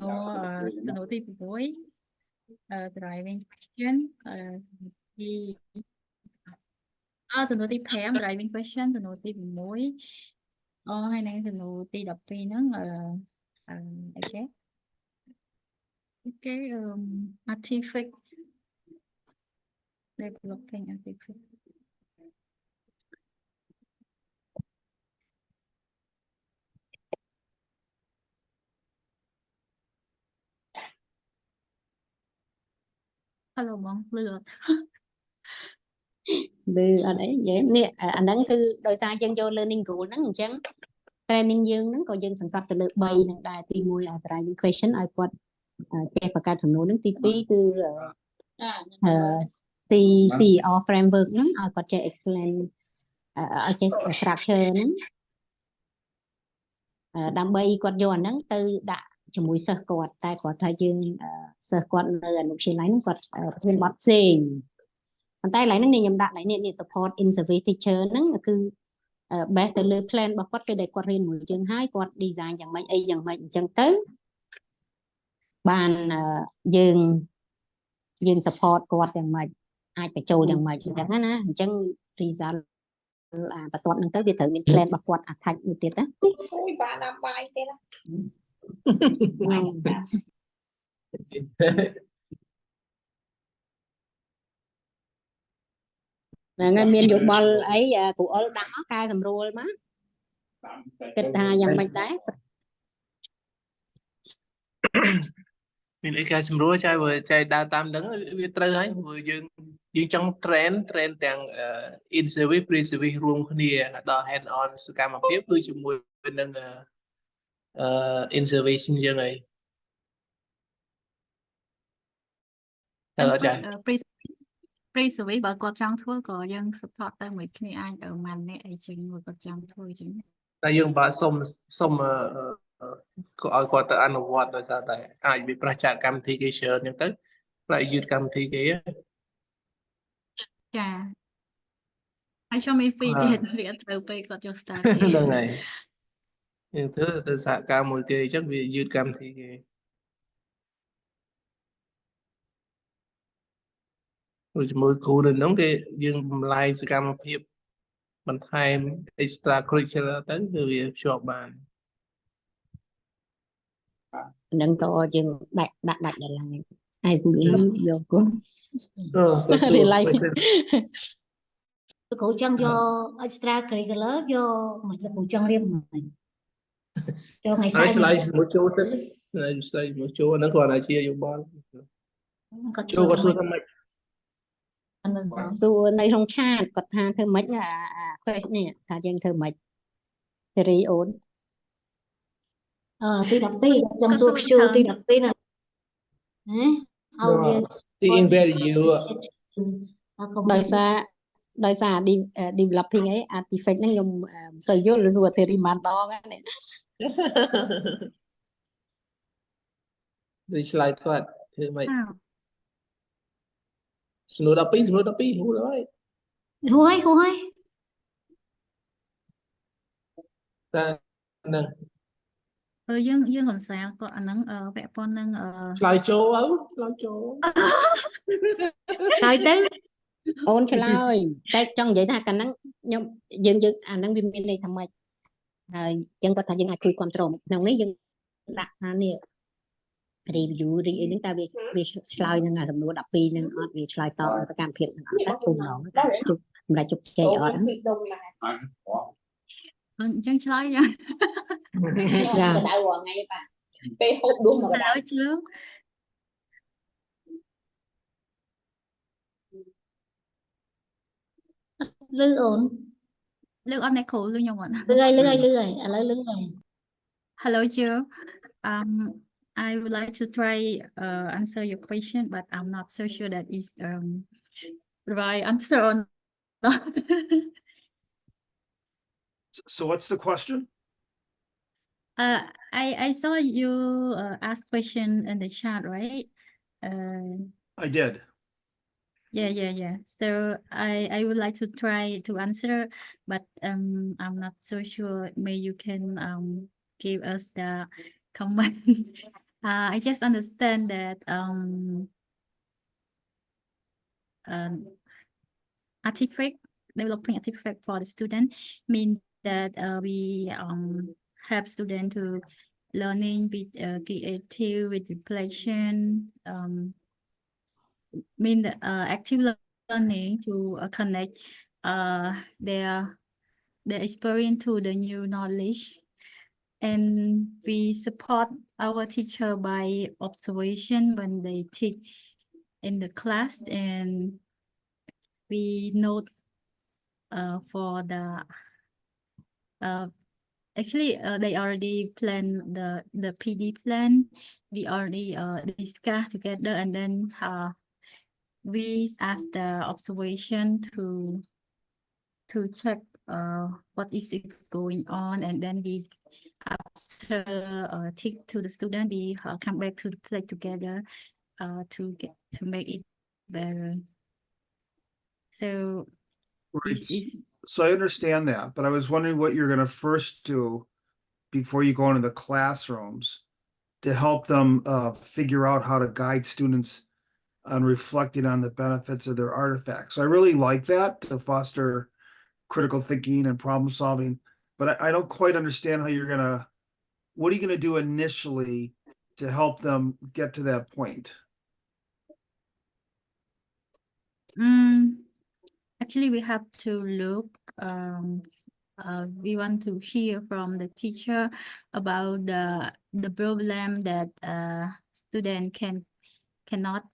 សំណួរទី6 driving question សំណួរទី5 driving question សំណួរទី6ហើយនឹងសំណួរទី12ហ្នឹងអីគេ artifact developing artifact Hello បងលឺអត់អត់អីនិយាយនេះអាហ្នឹងគឺដោយសារយើងយក learning goal ហ្នឹងអញ្ចឹង training យើងហ្នឹងក៏យើងសង្កត់ទៅលើ3ហ្នឹងដែរទី1 driving question ឲ្យគាត់ចេះបង្កើតសំណួរហ្នឹងទី2គឺទី framework ហ្នឹងឲ្យគាត់ចេះ explain ឲ្យចេះ structure ហ្នឹងដើម្បីគាត់យកអាហ្នឹងទៅដាក់ជាមួយសិស្សគាត់តែគាត់ថាយើងសិស្សគាត់នៅអនុវិទ្យាល័យហ្នឹងគាត់មានបទផ្សេងប៉ុន្តែឡើយហ្នឹងខ្ញុំដាក់នេះ support in survey teacher ហ្នឹងគឺ base ទៅលើ plan របស់គាត់គឺដែលគាត់រៀនមួយយើងហើយគាត់ design យ៉ាងម៉េចអីយ៉ាងម៉េចអញ្ចឹងទៅបានយើង support គាត់យ៉ាងម៉េចអាចបញ្ចូលយ៉ាងម៉េចអញ្ចឹងណាអញ្ចឹង result បន្ទាប់ហ្នឹងទៅវាត្រូវមាន plan របស់គាត់ attach មួយទៀតណាអូយបានដាក់បាយទៀតណាថ្ងៃមានយោបល់អីគ្រូអុលដាក់មកកែសម្រួលមកគិតថាយ៉ាងម៉េចដែរមានអីកែសម្រួលចែកដើរតាមហ្នឹងវាត្រូវហើយព្រោះយើងចង់ train ទាំង in service pre service រួមគ្នាដល់ hand on សកម្មភាពគឺជាមួយនឹង in service អញ្ចឹងហើយតែអត់ចា pre service បើគាត់ចង់ធ្វើក៏យើង support ទៅមួយគ្នាអាចម៉ាន់អ្នកអីចឹងមកគាត់ចង់ធ្វើចឹងតែយើងបើសុំក៏ឲ្យគាត់ទៅអនុវត្តដោយសារតែអាចវាប្រឆាកម្មវិធីគេ share អញ្ចឹងទៅប្រយ័ត្នកម្មវិធីគេចាហើយខ្ញុំមាន2ទៀតវាត្រូវពេលគាត់យក start ហ្នឹងហើយយើងធ្វើទៅសហការមួយគេអញ្ចឹងវាយឺតកម្មវិធីគេដូចជាមួយគ្រូនៅហ្នឹងគេយើងបំលែងសកម្មភាពបន្ថែម extra curricular ទៅគឺវាភ្ជាប់បាននឹងតយើងដាក់ដល់ឡើយហើយគ្រូយកគាត់គ្រូចង់យក extra curricular យកមកគ្រូចង់រៀបមិនចូលថ្ងៃស្អែកឆ្លើយជាមួយចូលសិនឆ្លើយជាមួយចូលហ្នឹងគ្រាន់តែជាយោបល់ចូលគាត់សួរថាម៉េចសួរនៅក្នុងឆាតគាត់ថាធ្វើម៉េចquest នេះថាយើងធ្វើម៉េចសេរីអូនទី12ចង់សួរខ្ជូលទី12ណាឲ្យវាទី value ដោយសារ developing អី artifact ហ្នឹងខ្ញុំមិនសូវយល់ឬសួរទេរីម៉ានដងហ្នឹងដូចឆ្លើយគាត់ធ្វើម៉េចសំណួរ12ហួរហើយតែហ្នឹងយើងកន្សាលគាត់អាហ្នឹងពាក់ព័ន្ធនឹងឆ្លើយចូលឆ្លើយចូលហើយទៅអូនឆ្លើយតែចង់និយាយថាកាលហ្នឹងខ្ញុំយើងអាហ្នឹងវាមានន័យថាម៉េចហើយអញ្ចឹងគាត់ថាយើងអាចជួយគ្រប់គ្រងក្នុងនេះយើងដាក់ថានេះ review រីអីហ្នឹងតើវាឆ្លើយនឹងសំណួរ12ហ្នឹងអត់វាឆ្លើយតបទៅកម្មភាពហ្នឹងអត់តែគុំឡងសម្រាប់ជោគជ័យអត់អញ្ចឹងឆ្លើយយ៉ាងចាដៅថ្ងៃបាទពេលហូបដួសមកដៅជឿ លឺអូន លើកអត់អ្នកគ្រូលឺខ្ញុំអត់ លឺហើយឥឡូវលឺហើយ Hello Joe I would like to try answer your question but I'm not so sure that is right answer or not. So what's the question? I saw you ask question in the chat, right? I did. Yeah. So I would like to try to answer, but I'm not so sure. Maybe you can give us the comment. I just understand that artifact developing artifact for the student means that we help student to learning with creative with reflection mean the active learning to connect their experience to the new knowledge, and we support our teacher by observation when they teach in the class, and we note for the actually they already plan the PD plan. We already discuss together, and then we ask the observation to check what is it going on, and then we after teach to the student, we come back to play together to make it better. So Right. this is So I understand that, but I was wondering what you're going to first do before you go into the classrooms to help them figure out how to guide students on reflecting on the benefits of their artifacts. So I really like that to foster critical thinking and problem solving, but I don't quite understand how you're going to, what are you going to do initially to help them get to that point? Actually we have to look we want to hear from the teacher about the problem that student cannot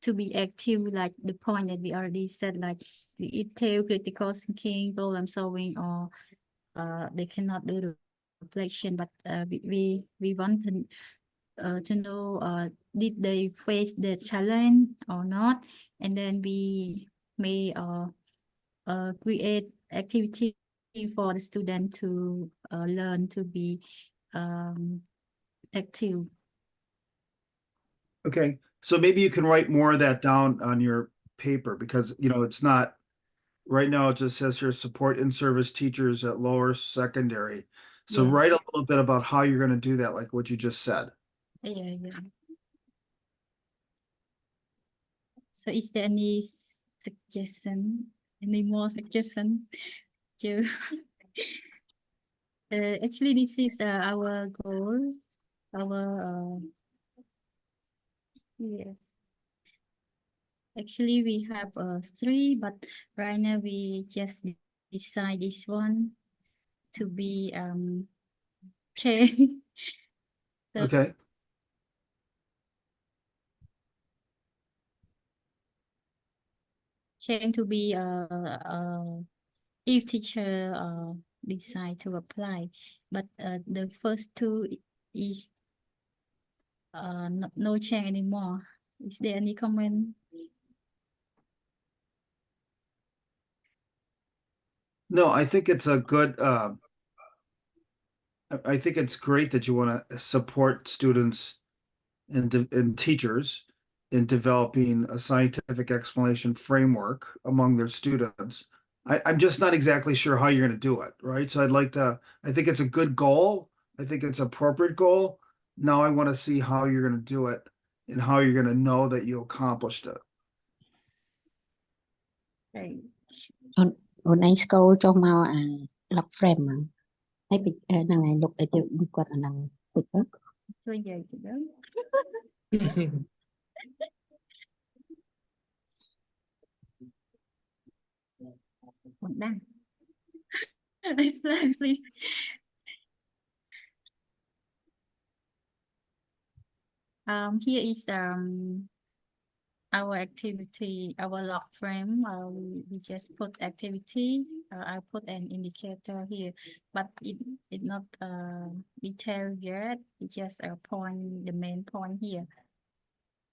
to be active, like the point that we already said, like creative, critical thinking, problem solving, or they cannot do the reflection, but we want to know did they face the challenge or not, and then we may create activity for the student to learn to be active. Okay, so maybe you can write more of that down on your paper, because it's not, right now it just says here support in-service teachers at lower secondary. So Yeah. write a little bit about how you're going to do that, like what you just said. Yeah. So is there any suggestion, any more suggestion to actually this is our goal, our yeah. Actually we have 3, but right now we just decide this one to be change. So Okay. change to be if teacher decide to apply, but the first 2 is no change anymore. Is there any comment? No, I think it's a good, I think it's great that you want to support students and teachers in developing a scientific explanation framework among their students. I'm just not exactly sure how you're going to do it, right? So I think it's a good goal. I think it's an appropriate goal. Now I want to see how you're going to do it and how you're going to know that you accomplished it. Right. អូនឯងស្គាល់ចុះមកអា lock frame ហ្នឹងហើយហ្នឹងហើយ look ឲ្យគាត់អាហ្នឹងតិចទៅ ជួយនិយាយទៅ Một đăng. Explain, please. Here is our activity, our log frame, we just put activity. I put an indicator here, but it not detailed yet. It's just a point, the main point here.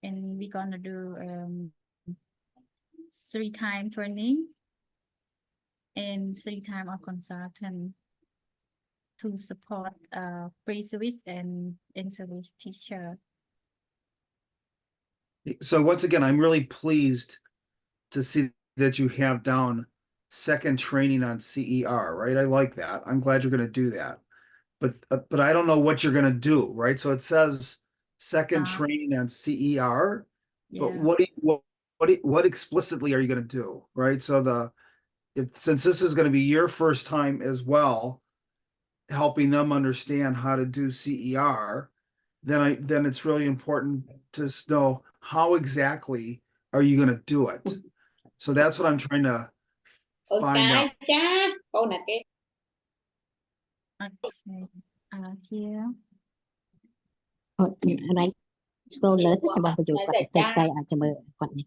And we're gonna do 3 time training and 3 time of consultant to support pre-service and in-service teacher. So once again, I'm really pleased to see that you have down second training on CER, right? I like that. I'm glad you're going to do that. But I don't know what you're going to do, right? So it says second training on CER, but Yeah. what explicitly are you going to do, right? So since this is going to be your first time as well, helping them understand how to do CER, then it's really important to know how exactly are you going to do it. So that's what I'm trying to find out. Okay. Here. ណៃ scroll លើទៅរបស់បញ្ចូលគាត់តិចតែអាចមើលគាត់នេះ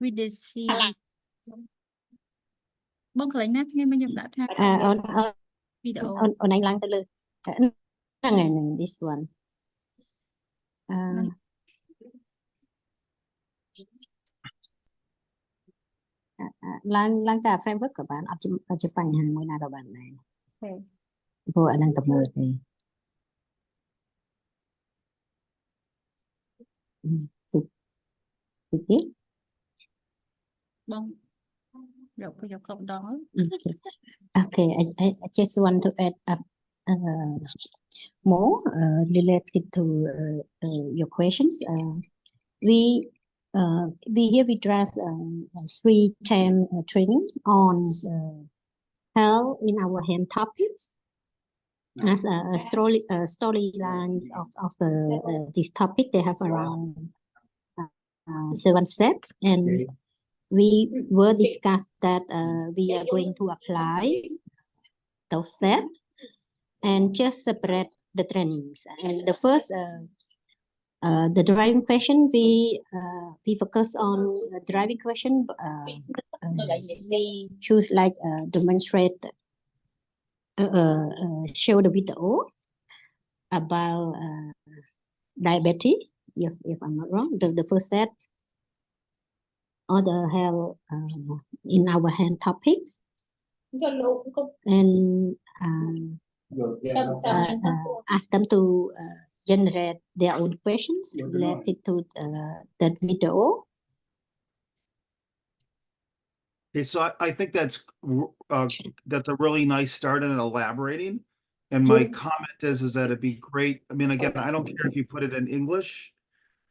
We did see បងកន្លែងណាថ្ងៃមិញខ្ញុំដាក់ថា វីដេអូ អូនឯងឡើងទៅលើហ្នឹងហើយនឹង this one ឡើងតែ framework ក៏បានអត់ជាបញ្ហាមួយណាក៏បានដែរព្រោះអាហ្នឹងក៏មើលទេទី បងយកគ្រប់ដង Okay, I just want to add up more related to your questions. We here we address 3-time training on health in our hand topics as storylines of this topic. They have around 7 sets, and we were discussed that we are going to apply those sets and just separate the trainings. And the first, the driving question, we focus on the driving question. We choose like demonstrate, show the video about diabetes. If I'm not wrong, the first set. Other have in our hand topics, and ask them to generate their own questions related to that video. Okay, so I think that's a really nice start in elaborating. And my comment is that it'd be great. I mean, again, I don't care if you put it in English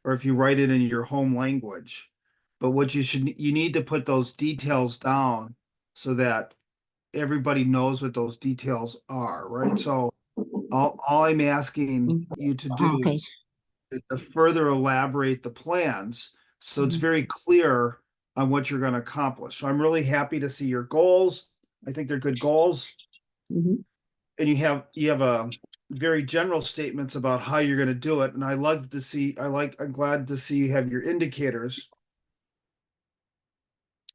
or if you write it in your home language. But what you need to put those details down so that everybody knows what those details are, right? So all I'm asking you to do is to further elaborate the plans so it's very clear on what you're going to accomplish. So I'm really happy to see your goals. I think they're good goals. And you have a very general statements about how you're going to do it. And I'm glad to see you have your indicators.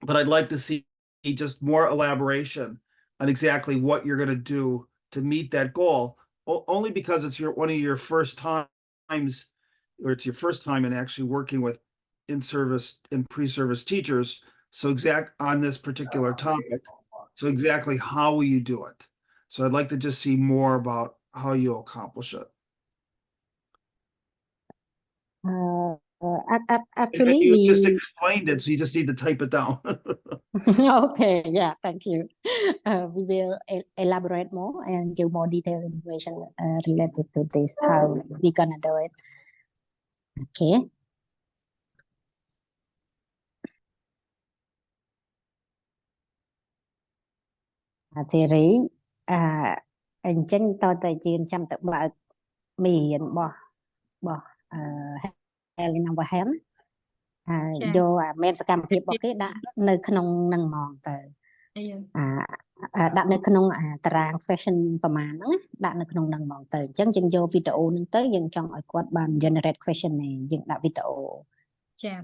But I'd like to see just more elaboration on exactly what you're going to do to meet that goal, only because it's one of your first times, or it's your first time in actually working with in-service and pre-service teachers. So on this particular topic, so exactly how will you do it? So I'd like to just see more about how you'll accomplish it. Actually, you just explained it, so you just need to type it down. Okay, yeah, thank you. We will elaborate more and give more detailed information related to this, how we're gonna do it. Okay. Thierry, អញ្ចឹងតើតើយើងចាំទៅបើកមេរៀនរបស់Helena Wahem យកអាមេនសកម្មភាពរបស់គេដាក់នៅក្នុងនឹងហ្មងទៅ ដាក់នៅក្នុងតារាង question ប្រហែលហ្នឹងដាក់នៅក្នុងហ្នឹងហ្មងទៅអញ្ចឹងយើងយកវីដេអូហ្នឹងទៅយើងចង់ឲ្យគាត់បាន generate question នេះយើងដាក់វីដេអូ ចា៎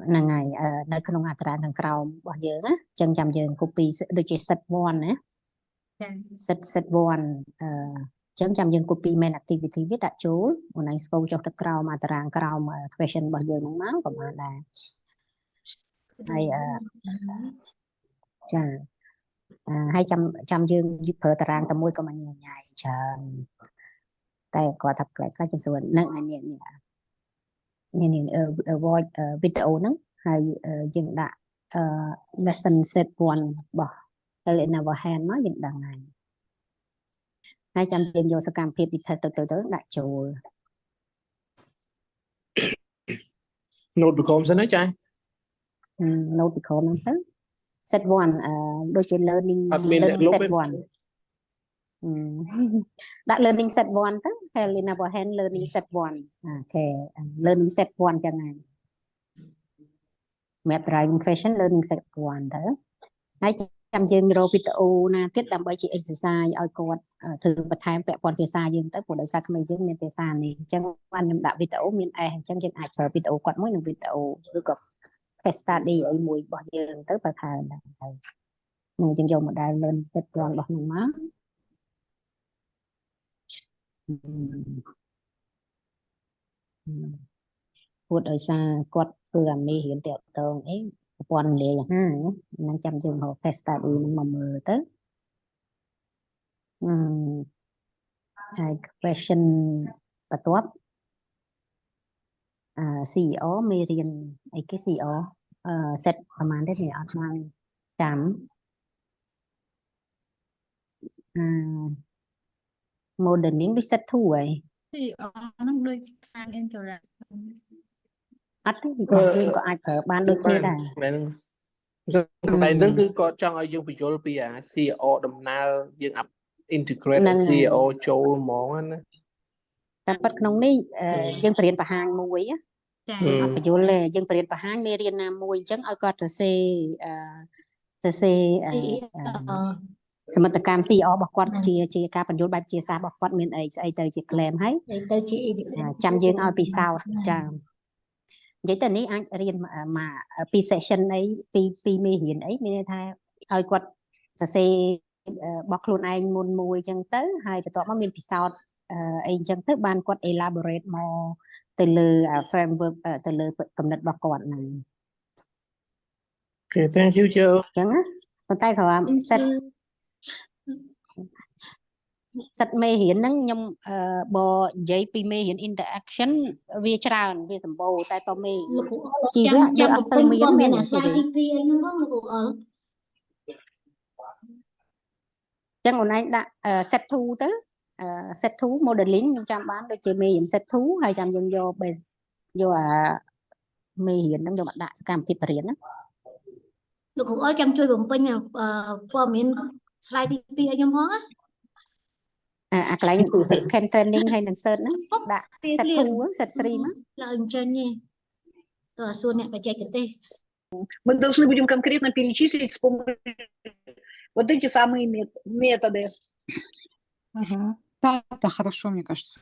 ហ្នឹងហើយនៅក្នុងតារាងខាងក្រោមរបស់យើងណាអញ្ចឹងចាំយើង copy ដូចជា set 1 ណា set 1 អញ្ចឹងចាំយើង copy main activity វាដាក់ចូលអូនឯងស្គូលចុះទៅក្រោមតារាងក្រោម question របស់យើងហ្នឹងមកប្រហែលដែរហើយចាហើយចាំយើងប្រើតារាងតែមួយក៏មិនញ៉ៃច្រើនតែគាត់ថាខ្លះជាងសួរនឹងនេះvoice វីដេអូហ្នឹងហើយយើងដាក់lesson set 1របស់ Helena Vahan មកយើងដឹងហើយចាំយើងយកសកម្មភាពពីទៅដាក់ចូល note បកុំសិនណាចា៎ note បកុំហ្នឹងទៅ set 1ដូចជា learning set 1 ដាក់ learning set 1 ទៅ Helena Vahan learning set 1 អូខេ learning set 1 ចឹងហើយ map driving question learning set 1 ទៅហើយចាំយើងរកវីដេអូណាទៀតដើម្បីជា exercise ឲ្យគាត់ធ្វើបន្ថែមពាក់ព័ន្ធភាសាយើងទៅព្រោះដោយសារក្មេងយើងមានភាសានេះអញ្ចឹងបានខ្ញុំដាក់វីដេអូមាន អញ្ចឹងយើងអាចប្រើវីដេអូគាត់មួយនឹងវីដេអូឬក៏ case study អីមួយរបស់យើងទៅបន្ថែមដែរហើយនឹងយើងយក model learn set 1របស់នោះមកพูดដោយសារគាត់ធ្វើអាមេរៀនតាក់ទងអីប្រព័ន្ធលាយហ្នឹងចាំយើងរក case study ហ្នឹងមកមើលទៅហើយ question បន្ទាប់ CEO មេរៀនអីគេ CEO set ប្រហែលទេនេះអត់បានចាំ modeling ដូច set 2ហើយ CEO ហ្នឹងដូចខាង interaction អត់ទេគាត់យើងក៏អាចប្រើបានដូចគ្នាដែរ មែនហ្នឹងតែហ្នឹងគឺគាត់ចង់ឲ្យយើងបញ្យល់ពីអា CEO ដំណើរយើង integrate CEO ចូលហ្មងណាតែប៉ិតក្នុងនេះយើងបរៀនបង្ហាញមួយយើងអត់បញ្យល់ទេយើងបរៀនបង្ហាញមេរៀនណាមួយអញ្ចឹងឲ្យគាត់សរសេរសមិទ្ធកម្ម CEO របស់គាត់ជាការបញ្យល់បែបជាសាស្ត្ររបស់គាត់មានអីស្អីទៅជា claim ហើយចាំយើងឲ្យពិសោធន៍ចានិយាយទៅនេះអាចរៀនមកពី section អីពីមេរៀនអីមានន័យថាឲ្យគាត់សរសេររបស់ខ្លួនឯងមុនមួយអញ្ចឹងទៅហើយបន្ទាប់មកមានពិសោធន៍អីអញ្ចឹងទៅបានគាត់ elaborate មកទៅលើ framework ទៅលើគំនិតរបស់គាត់ហ្នឹង Okay thank you ជើអញ្ចឹងប៉ុន្តែគ្រាន់ set មេរៀនហ្នឹងខ្ញុំបើនិយាយពីមេរៀន interaction វាច្រើនវាសម្បូរតែតមេជីវៈយើងអត់សូវមានអាស្លាយទី2អីហ្នឹងបងលោកគ្រូអល់ចឹងអូនឯងដាក់ set 2 ទៅ set 2 modeling ខ្ញុំចាំបានដូចជាមេរៀន set 2ហើយចាំយើងយក base យកអាមេរៀនហ្នឹងយកមកដាក់សកម្មភាពបរិញ្ញាណាលោកគ្រូអល់ចាំជួយបំពេញព័ត៌មាន slide ទី2ឲ្យខ្ញុំផងណាអាកន្លែង second training ហើយនឹង search ហ្នឹងដាក់ set 2 set 3 មកឡើយអញ្ចឹងទេតើសួរអ្នកបច្ចេកទេស Мы должны будем конкретно перечислить с помощью вот эти самые методы. Да, это хорошо, мне кажется.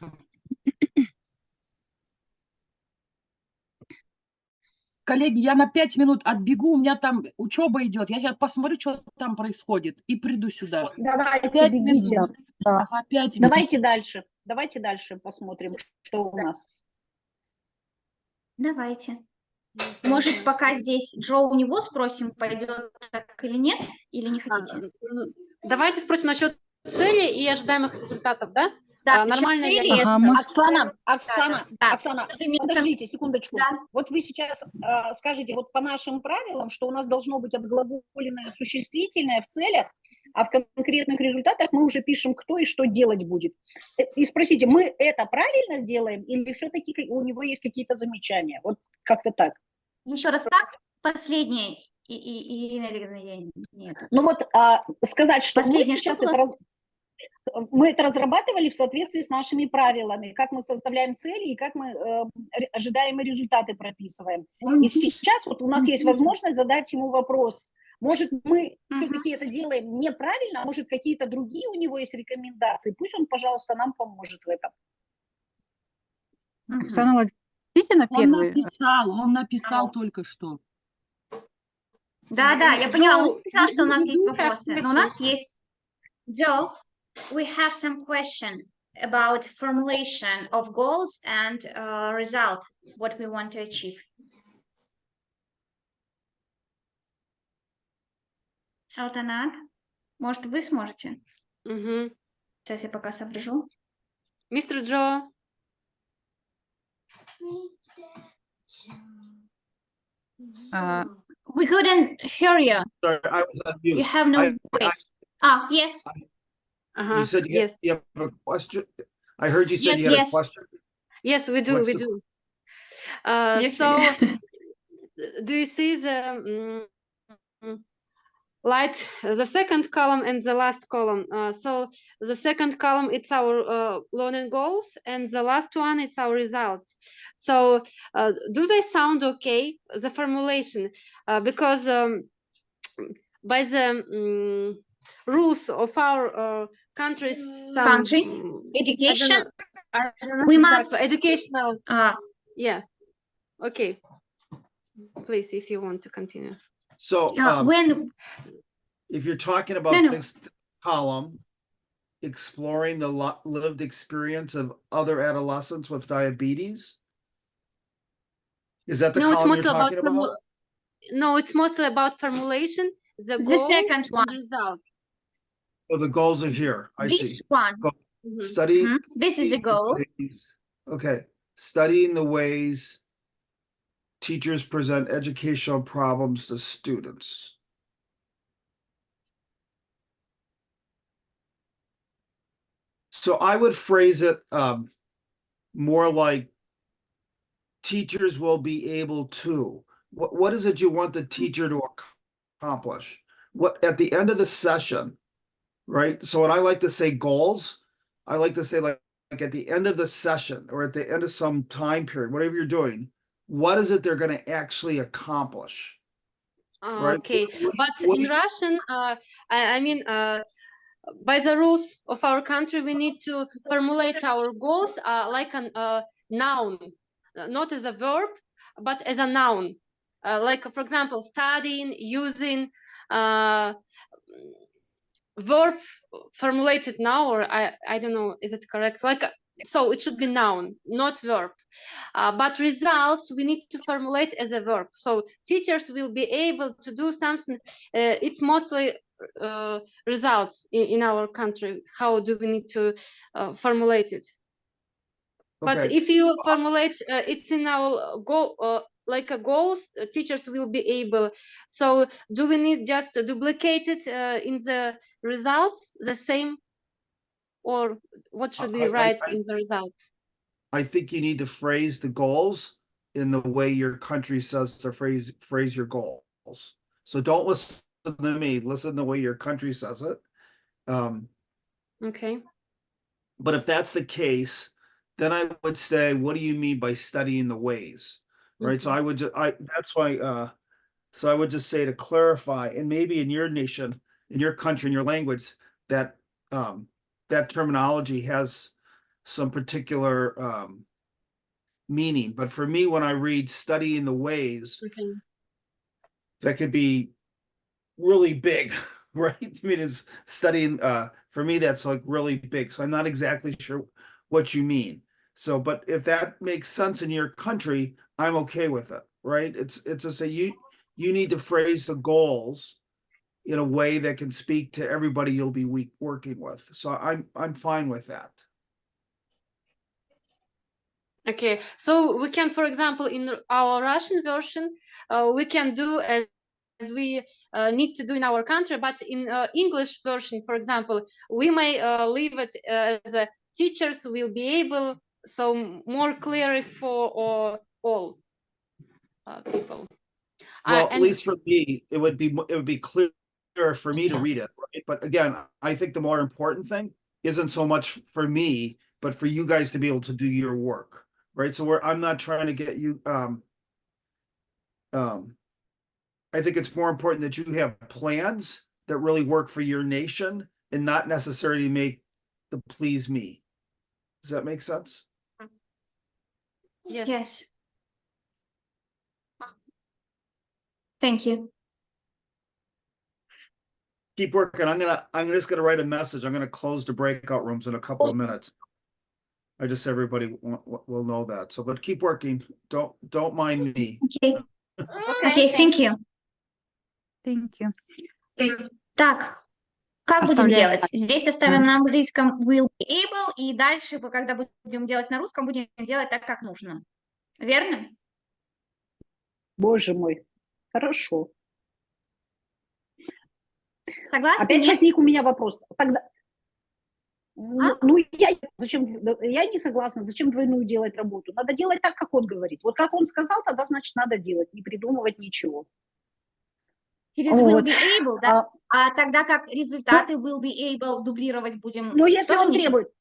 Коллеги, я на 5 минут отбегу, у меня там учеба идет. Я сейчас посмотрю, что там происходит, и приду сюда. Давайте, 5 бегите. минут. Ага, 5 минут. Давайте дальше посмотрим, что у нас. Давайте. Может, пока здесь Джо у него спросим, пойдет так или нет, или не хотите? Давайте спросим насчет цели и ожидаемых результатов, да? Да, нормально. Оксана, подождите секундочку. Да. Вот вы сейчас скажите, вот по нашим правилам, что у нас должно быть отглаголенное существительное в целях, а в конкретных результатах мы уже пишем, кто и что делать будет. И спросите, мы это правильно сделаем или все-таки у него есть какие-то замечания? Вот как-то так. Еще раз так? Последнее. Нет. Ну вот сказать, что мы сейчас мы это разрабатывали в соответствии с нашими правилами, как мы составляем цели и как мы ожидаемые результаты прописываем. И сейчас вот у нас есть возможность задать ему вопрос. Может, мы все-таки это делаем неправильно, а может, какие-то другие у него есть рекомендации. Пусть он, пожалуйста, нам поможет в этом. Оксана Владимировна, ответите на первый. Он написал только что. Да, я поняла. Он написал, что у нас we есть do have вопросы. Но у нас есть... Joe, we have some question about formulation of goals and result, what we want to achieve. Салтанат, может, вы сможете? Сейчас я пока соображу. Mr. Joe. We couldn't hear you. Sorry, I was on mute. You have no voice. Yes. You said you have a question? I heard you said Yes, you had yes. a question? Yes, we do, What's we the- do. Yes, So, we do you see the light, the second column and the last column? So the second column, it's our learning goals, and the last one, it's our results. So do they sound okay, the formulation? Because by the rules of our country's education, I don't know we if must that's educational. Yeah. Okay. Please, if you want to continue. So, when if you're talking about No. this column, exploring the lived experience of other adolescents with diabetes, is that the No, it's column you're mostly about talking about? no, it's mostly about formulation, the The goals second one. and results. Oh, the goals are here. I this see. one, Study. this is a goal. Okay, studying the ways teachers present educational problems to students. So I would phrase it more like teachers will be able to. What is it you want the teacher to accomplish? What at the end of the session, right? So when I like to say goals, I like to say like at the end of the session or at the end of some time period, whatever you're doing, what is it they're going to actually accomplish? Right? Okay, but in Russian, I mean, by the rules of our country, we need to formulate our goals like a noun, not as a verb, but as a noun. Like, for example, studying, using, verb formulated now, or I don't know, is it correct? Like, so it should be noun, not verb. But results we need to formulate as a verb. So teachers will be able to do something. It's mostly results in our country. How do we need to formulate it? But Okay. if you formulate it's in our goal, like a goals, teachers will be able. So do we need just to duplicate it in the results the same, or what should we write in the results? I think you need to phrase the goals in the way your country says to phrase your goals. So don't listen to me, listen the way your country says it. Okay. But if that's the case, then I would say, what do you mean by studying the ways? Right. So I would just that's why so I would just say to clarify, and maybe in your nation, in your country, in your language, that that terminology has some particular meaning. But for me, when I read studying the ways, that could be really big, right? I mean, it's studying, for me, that's like really big. So I'm not exactly sure what you mean. So, but if that makes sense in your country, I'm okay with it, right? It's just a, you need to phrase the goals in a way that can speak to everybody you'll be working with. So I'm fine with that. Okay, so we can, for example, in our Russian version, we can do as we need to do in our country, but in English version, for example, we may leave it as teachers will be able, so more clear for all people. Well, at least for me, it would be clear for me to read it, right? But again, I think the more important thing isn't so much for me, but for you guys to be able to do your work, right? So I'm not trying to get you, I think it's more important that you have plans that really work for your nation and not necessarily make the please me. Does that make sense? Yes. Yes. Thank you. Keep working. I'm just gonna write a message. I'm gonna close the breakout rooms in a couple of minutes. I just everybody will know that. So, but keep working. Don't mind me. Okay. Okay, thank you. Thank you. Так, как будем Оставляем делать? Здесь оставим на английском will be able, и дальше, когда будем делать на русском, будем делать так, как нужно. Верно? Боже мой, хорошо. Согласны? Опять Нет? возник у меня вопрос. Тогда, А? ну, я не согласна, зачем двойную делать работу? Надо делать так, как он говорит. Вот как он сказал, тогда значит надо делать, не придумывать ничего. Через will Вот. be able, да? А тогда как результаты will be able дублировать будем? Но если тоже он ничего? требует,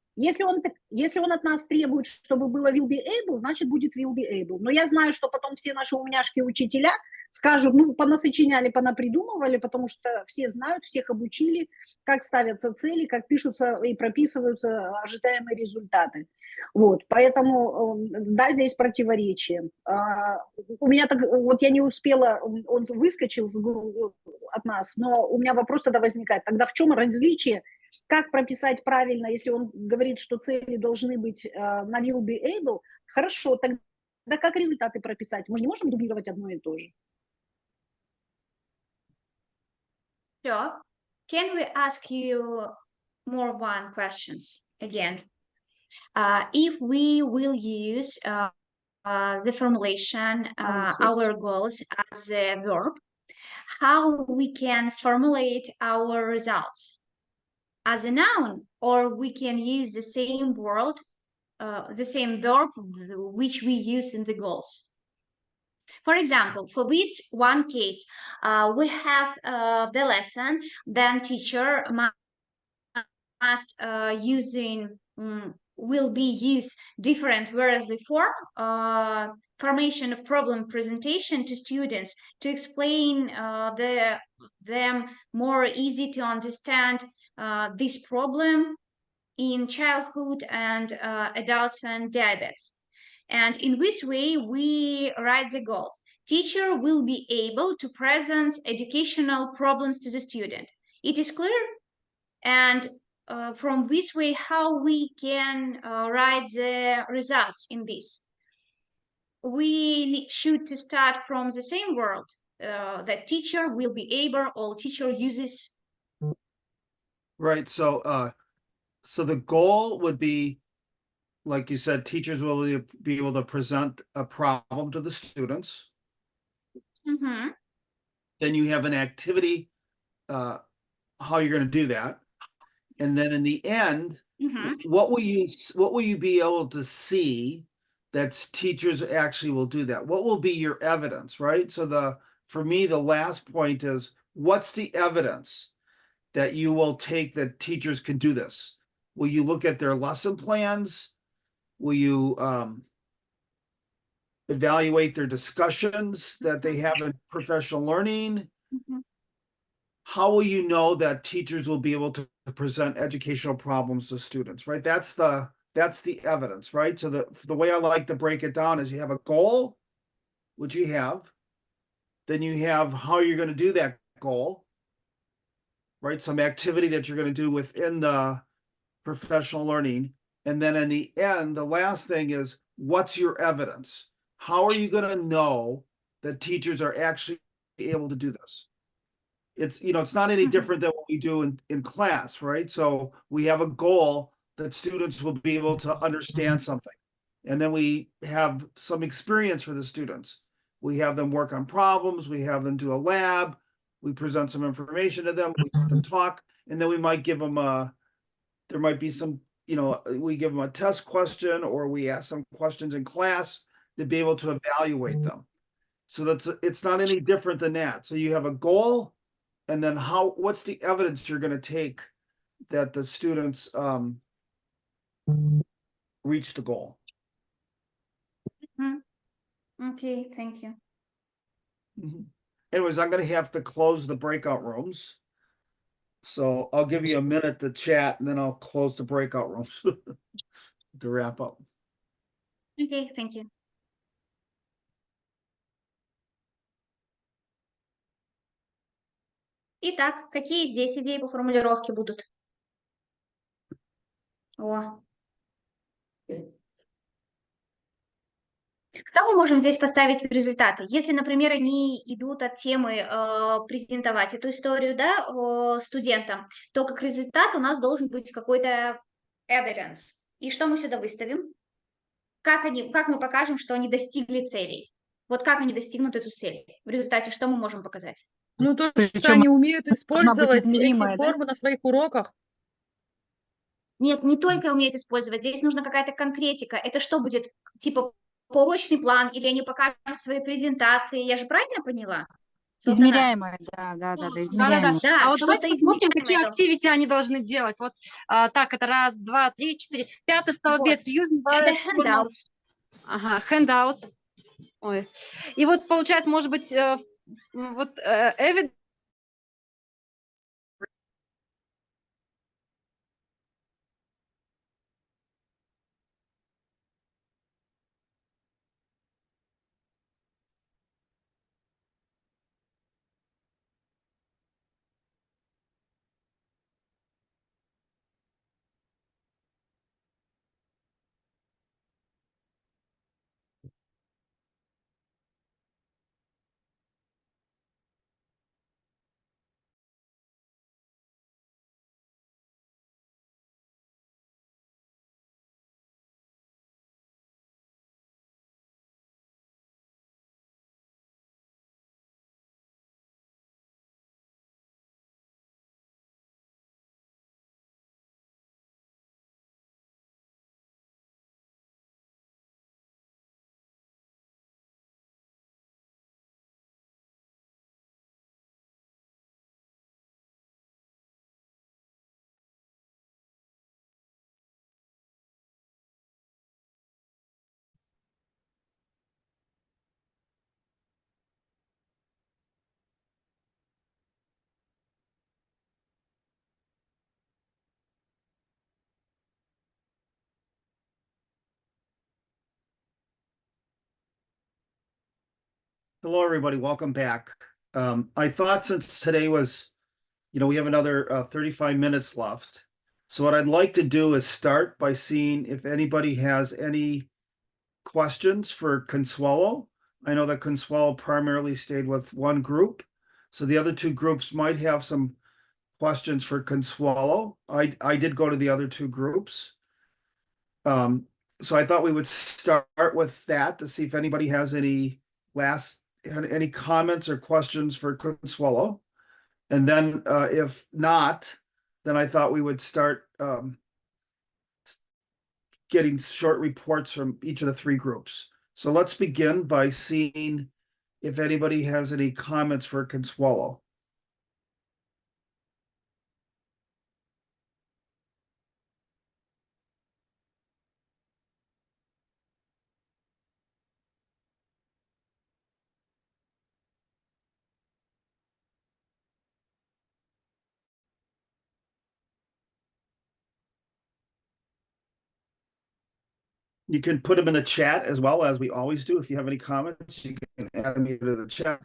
если он от нас требует, чтобы было will be able, значит будет will be able. Но я знаю, что потом все наши умняшки учителя скажут, ну, понасочиняли, понапридумывали, потому что все знают, всех обучили, как ставятся цели, как пишутся и прописываются ожидаемые результаты. Вот, поэтому, да, здесь противоречие. У меня так, вот я не успела, он выскочил от нас, но у меня вопрос тогда возникает, тогда в чем различие? Как прописать правильно, если он говорит, что цели должны быть на will be able? Хорошо, тогда как результаты прописать? Мы же не можем дублировать одно и то же. Sure. Can we ask you more one questions again? If we will use the formulation our goals as a verb, how we can formulate our results as a noun, or we can use the same word, the same verb which we use in the goals. For example, for this one case, we have the lesson, then teacher must will be use different whereas the form formation of problem presentation to students to explain them more easy to understand this problem in childhood and adults and diabetes. And in this way, we write the goals. Teacher will be able to present educational problems to the student. It is clear? And from this way, how we can write the results in this. We should to start from the same word that teacher will be able, or teacher uses. Right. So, so the goal would be, like you said, teachers will be able to present a problem to the students. Mm-hmm. Then you have an activity, how you're going to do that. And then in the end, what will you be able to see that teachers actually will do that? What will be your evidence, right? So for me, the last point is, what's the evidence that you will take that teachers can do this? Will you look at their lesson plans? Will you evaluate their discussions that they have in professional learning? How will you know that teachers will be able to present educational problems to students, right? That's the evidence, right? So the way I like to break it down is you have a goal, which you have, then you have how you're going to do that goal, right? Some activity that you're going to do within the professional learning. And then in the end, the last thing is, what's your evidence? How are you going to know that teachers are actually able to do this? It's, it's not any different than what we do in class, right? So we have a goal that students will be able to understand something. And then we have some experience for the students. We have them work on problems. We have them do a lab. We present some information to them. We let them talk. And then we might give them there might be some, we give them a test question, or we ask some questions in class to be able to evaluate them. So it's not any different than that. So you have a goal, and then what's the evidence you're going to take that the students reach the goal? Okay, thank you. anyways, I'm gonna have to close the breakout rooms. So I'll give you a minute to chat and then I'll close the breakout rooms to wrap up. Okay, thank you. Итак, какие здесь идеи по формулировке будут? О. Что мы можем здесь поставить в результаты? Если, например, они идут от темы презентовать эту историю, да, студентам, то как результат у нас должен быть какой-то evidence. И что мы сюда выставим? Как мы покажем, что они достигли целей? Вот как они достигнут эту цель? В результате что мы можем показать? Ну, то, что Причем они умеют должна быть использовать эти измеримая, да? формы на своих уроках. Нет, не только умеют использовать, здесь нужна какая-то конкретика. Это что будет? Типа поурочный план, или они покажут свои презентации? Я же правильно поняла? Салтана? Измеряемая, да, Да-да-да. измеряемая. Да, А вот что-то давайте посмотрим, измеряемое какие должно. активити они должны делать. Вот так, это 1, 2, 3, 4. 5-й Вот. столбец. Using Это various formats. handouts. Ага, handouts. Ой. И вот получается, может быть, вот evidence. Hello, everybody. Welcome back. I thought since today was, we have another 35 minutes left. So what I'd like to do is start by seeing if anybody has any questions for Consuelo. I know that Consuelo primarily stayed with one group, so the other two groups might have some questions for Consuelo. I did go to the other two groups. So I thought we would start with that to see if anybody has any comments or questions for Consuelo. And then if not, then I thought we would start getting short reports from each of the three groups. So let's begin by seeing if anybody has any comments for Consuelo. You can put them in the chat as well, as we always do. If you have any comments, you can add them to the chat.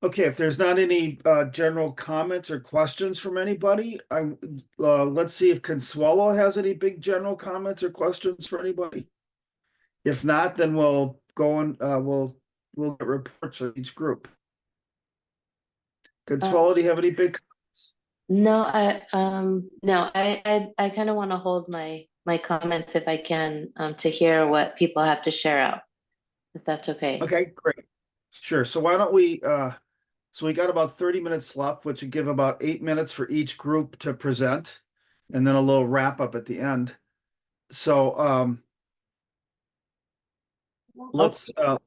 Okay, if there's not any general comments or questions from anybody, let's see if Consuelo has any big general comments or questions for anybody. If not, then we'll go on. We'll get reports of each group. Consuelo, do you have any big? No, I kind of want to hold my comments if I can, to hear what people have to share out, if that's okay. Okay, great. Sure. So why don't we, so we got about 30 minutes left, which would give about 8 minutes for each group to present, and then a little wrap up at the end. So let's I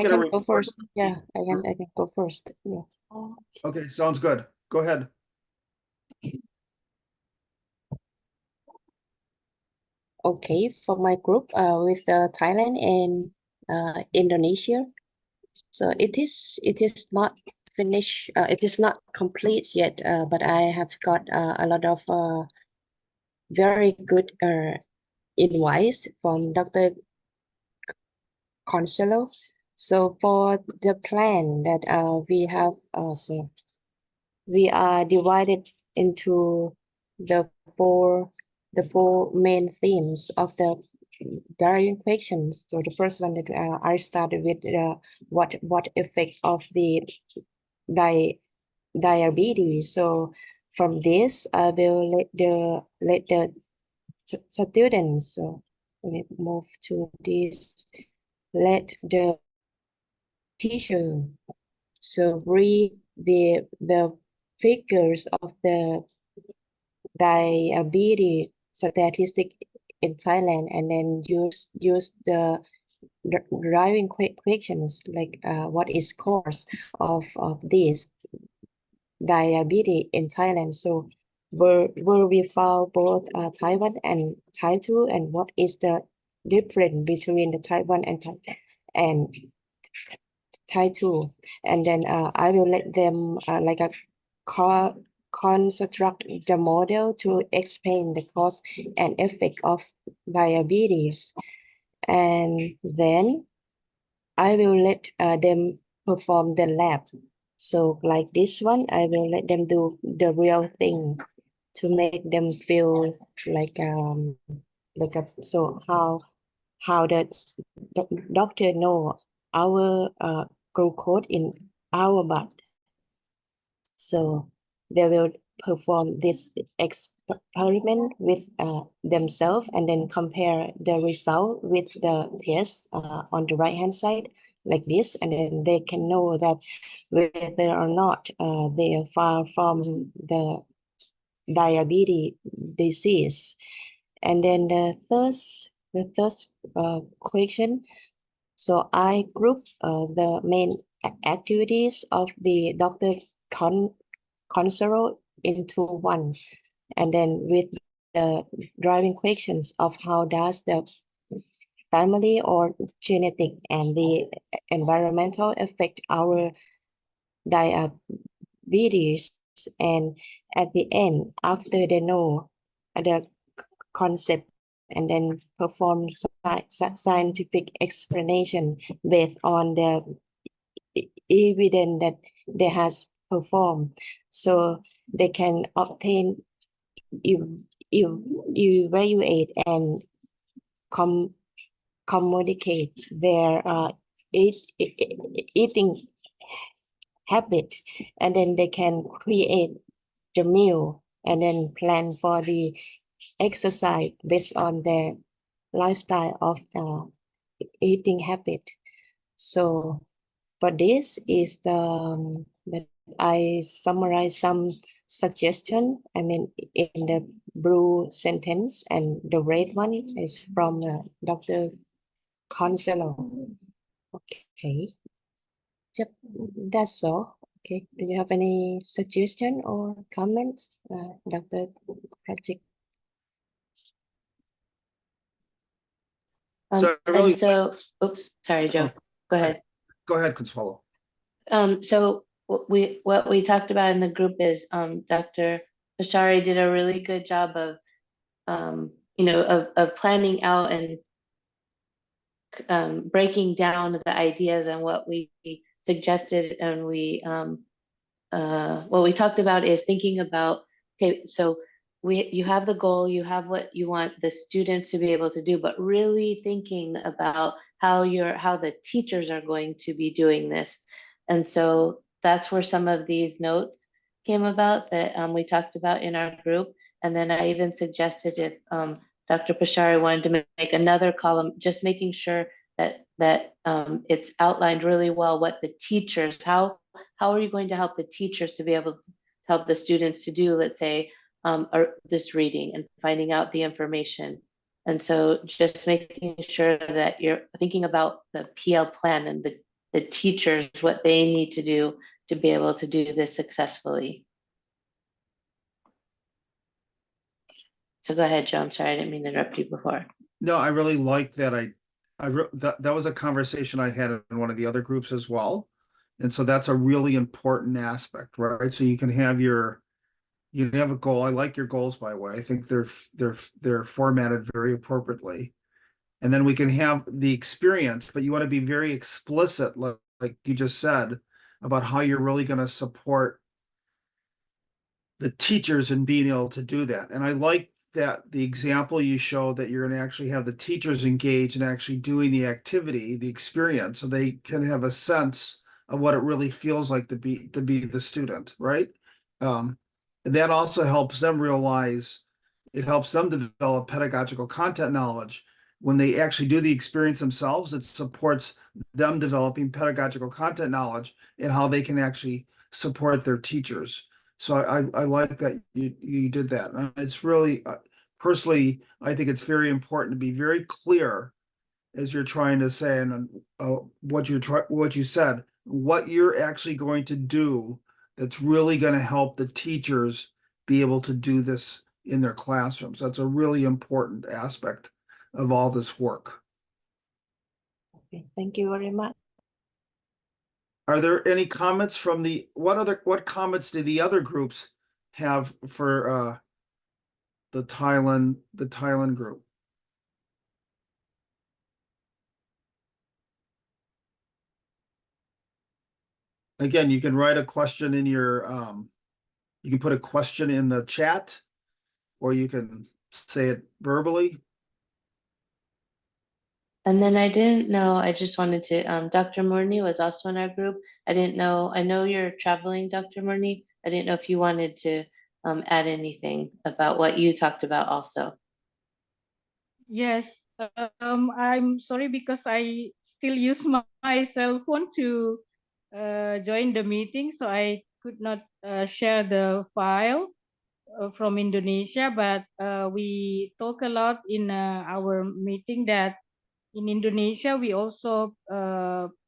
get a can go report. first. Yeah, I can go first. Yes. Okay, sounds good. Go ahead. okay for my group with Thailand and Indonesia. So it is not finished. It is not complete yet. But I have got a lot of very good advice from Dr. Consolo. So for the plan that we have also, we are divided into the four main themes of the driving questions. So the first one that I started with what effect of the diabetes. So from this, I will let the students. So let me move to this. Let the teacher so read the figures of the diabetes statistic in Thailand, and then use the driving questions like what is cause of this diabetes in Thailand. So where we found both type 1 and type 2, and what is the difference between the type 1 and type 2. And then I will let them like a construct the model to explain the cause and effect of diabetes. And then I will let them perform the lab. So like this one, I will let them do the real thing to make them feel like so how the doctor know our glucose in our blood. So they will perform this experiment with themselves and then compare the result with the test on the right hand side like this, and then they can know that whether or not they are far from the diabetes disease. And then the third question. So I group the main activities of the Dr. Consoro into one, and then with the driving questions of how does the family or genetic and the environmental affect our diabetes. And at the end, after they know the concept, and then perform scientific explanation based on the evidence that they has performed, so they can obtain, evaluate and communicate their eating habit, and then they can create the meal and then plan for the exercise based on their lifestyle of eating habit. So for this is the that I summarize some suggestion. I mean, in the blue sentence, and the red one is from Dr. Conselo. Okay. Yep, that's all. Okay. Do you have any suggestion or comments, Dr. Patrick? So I And really, so, oops, sorry, Joe. Go ahead. go ahead, Consuelo. So what we talked about in the group is Dr. Bashari did a really good job of of planning out and breaking down the ideas and what we suggested, and what we talked about is thinking about, okay, so you have the goal, you have what you want the students to be able to do, but really thinking about how the teachers are going to be doing this. And so that's where some of these notes came about that we talked about in our group. And then I even suggested if Dr. Pashari wanted to make another column, just making sure that it's outlined really well what the teachers, how are you going to help the teachers to be able to help the students to do, let's say, this reading and finding out the information. And so just making sure that you're thinking about the PL plan and the teachers, what they need to do to be able to do this successfully. So go ahead, Joe. I'm sorry, I didn't mean to interrupt you before. No, I really like that. That was a conversation I had in one of the other groups as well. And so that's a really important aspect, right? So you can have a goal. I like your goals, by the way. I think they're formatted very appropriately. And then we can have the experience, but you want to be very explicit, like you just said, about how you're really going to support the teachers in being able to do that. And I like that the example you showed that you're going to actually have the teachers engaged in actually doing the activity, the experience, so they can have a sense of what it really feels like to be the student, right? And that also helps them realize, it helps them develop pedagogical content knowledge. When they actually do the experience themselves, it supports them developing pedagogical content knowledge and how they can actually support their teachers. So I like that you did that. It's really, personally, I think it's very important to be very clear as you're trying to say, and what you said, what you're actually going to do that's really going to help the teachers be able to do this in their classrooms. That's a really important aspect of all this work. Okay, thank you very much. Are there any comments from what comments do the other groups have for the Thailand group? Again, you can write a question in your you can put a question in the chat, or you can say it verbally. And then I didn't know, I just wanted to, Dr. Murni was also in our group. I didn't know, I know you're traveling, Dr. Murni. I didn't know if you wanted to add anything about what you talked about also. Yes, I'm sorry because I still use my cell phone to join the meeting, so I could not share the file from Indonesia, but we talk a lot in our meeting that in Indonesia, we also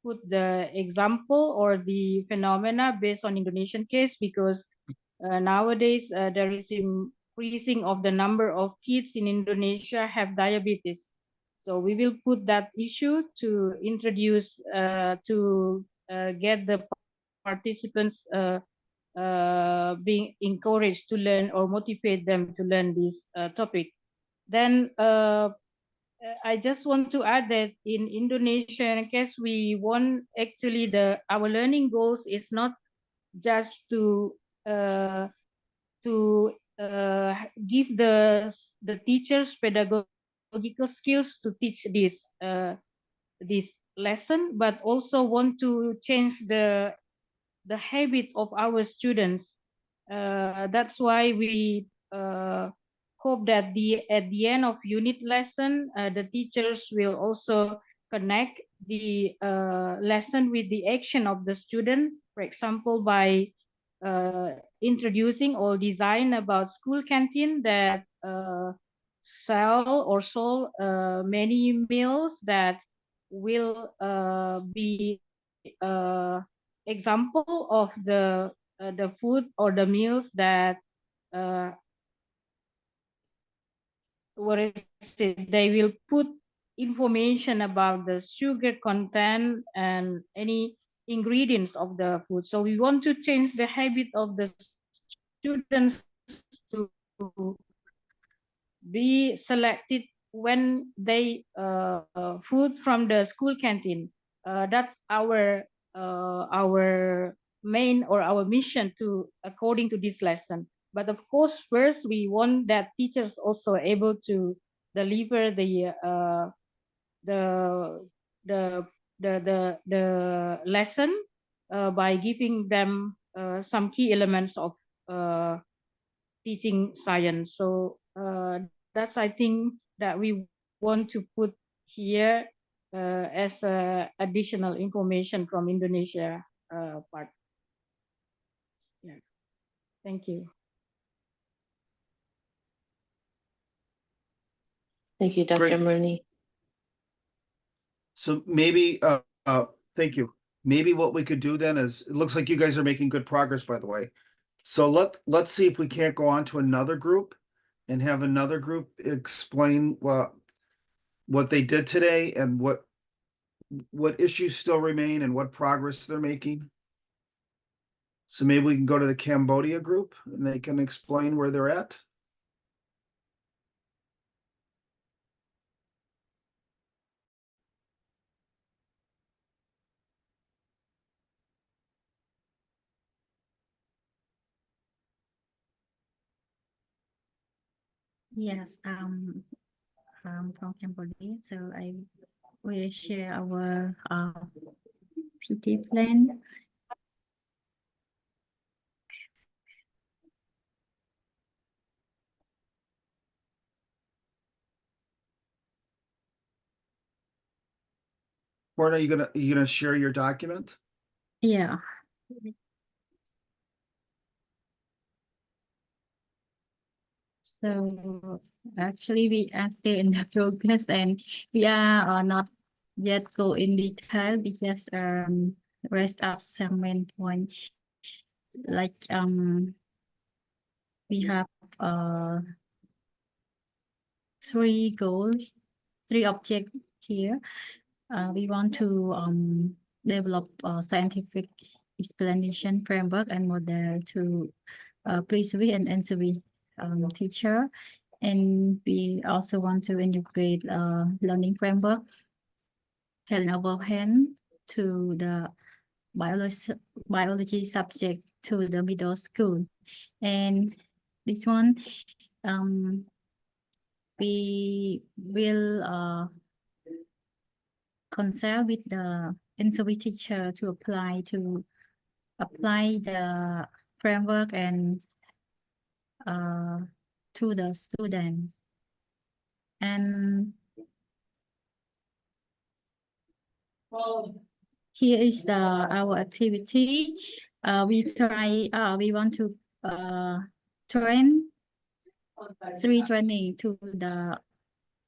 put the example or the phenomena based on Indonesian case because nowadays there is increasing of the number of kids in Indonesia have diabetes. So we will put that issue to introduce to get the participants being encouraged to learn or motivate them to learn this topic. Then I just want to add that in Indonesia case, we want actually our learning goals is not just to give the teachers pedagogical skills to teach this lesson, but also want to change the habit of our students. That's why we hope that at the end of unit lesson, the teachers will also connect the lesson with the action of the student. For example, by introducing or design about school canteen that sell or sold many meals that will be example of the food or the meals that what is it? They will put information about the sugar content and any ingredients of the food. So we want to change the habit of the students to be selected when they food from the school canteen. That's our main or our mission to according to this lesson. But of course, first we want that teachers also able to deliver the lesson by giving them some key elements of teaching science. So that's I think that we want to put here as additional information from Indonesia part. Yeah. Thank you. Thank you, Dr. Great. Murni. So maybe, thank you. Maybe what we could do then is, it looks like you guys are making good progress, by the way. So let's see if we can't go on to another group and have another group explain what they did today and what issues still remain and what progress they're making. So maybe we can go to the Cambodia group and they can explain where they're at. Yes, I'm from Cambodia, so I will share our PT plan. Or are you gonna share your document? Yeah. So actually we are still in the progress and we are not yet go in detail. We just rest up some main point. Like we have three goals, three objects here. We want to develop a scientific explanation framework and model to pre-CV and NCV teacher. And we also want to integrate learning framework hand over hand to the biology subject to the middle school. And this one, we will consult with the NCV teacher to apply the framework and to the students. And here is our activity. We want to train 3 training to the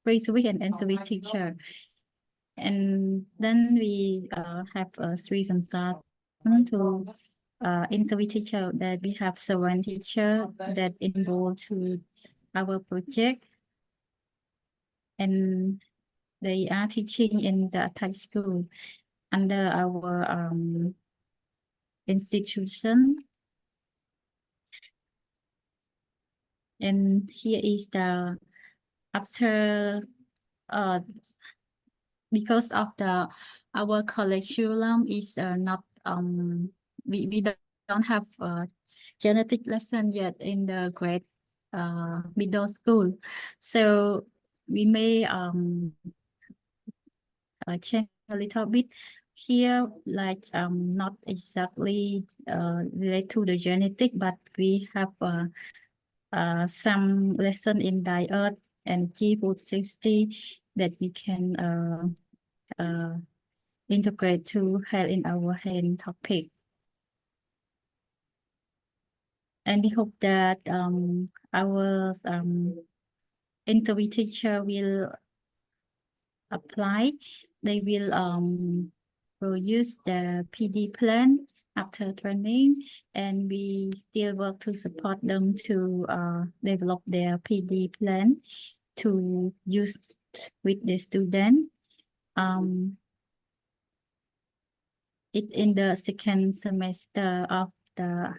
pre-CV and NCV teacher. And then we have 3 consultants to NCV teacher, that we have 7 teacher that involved to our project. And they are teaching in the attached school under our institution. And here is the after because of our curriculum is not we don't have genetic lesson yet in the grade middle school, so we may change a little bit here, like not exactly related to the genetic, but we have some lesson in diet, energy, food safety that we can integrate to health in our hand topic. And we hope that our interview teacher will apply. They will use the PD plan after training, and we still work to support them to develop their PD plan to use with the student. It in the second semester of the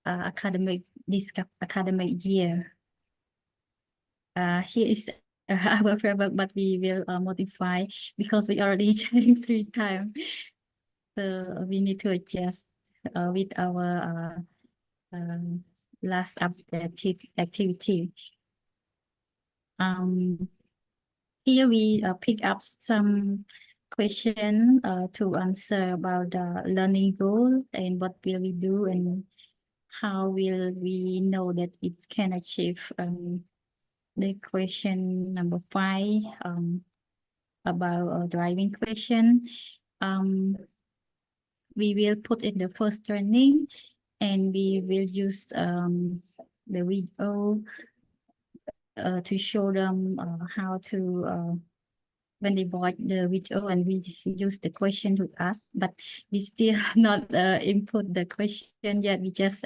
academic year. Here is our framework, but we will modify because we already changed 3 times. So we need to adjust with our last updated activity. Here we pick up some question to answer about the learning goal and what will we do and how will we know that it can achieve. The question number 5 about driving question. We will put in the first training and we will use the video to show them how to when they watch the video and we use the question to ask, but we still not input the question yet. We just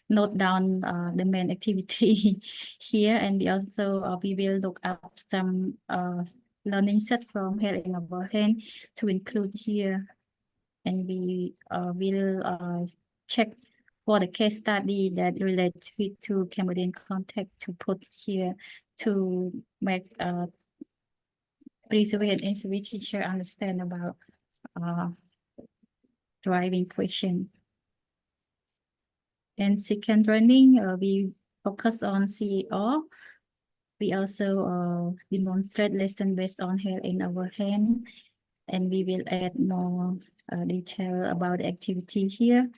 note down the main activity here, and we also we will look up some learning set from here in our hand to include here, and we will check for the case study that relates to Cambodian context to put here to make pre-survey and in-survey teacher understand about driving question. And second training, we focus on CER. We also demonstrate lesson based on here in our hand, and we will add more detail about the activity here.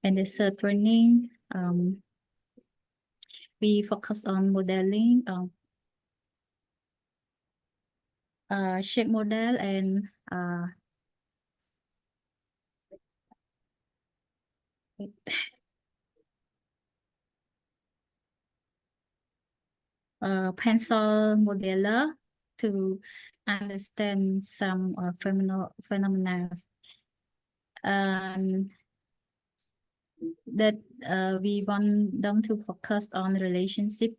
And the third training, we focus on modeling, shape model, and pencil modeler to understand some phenomena. That we want them to focus on the relationship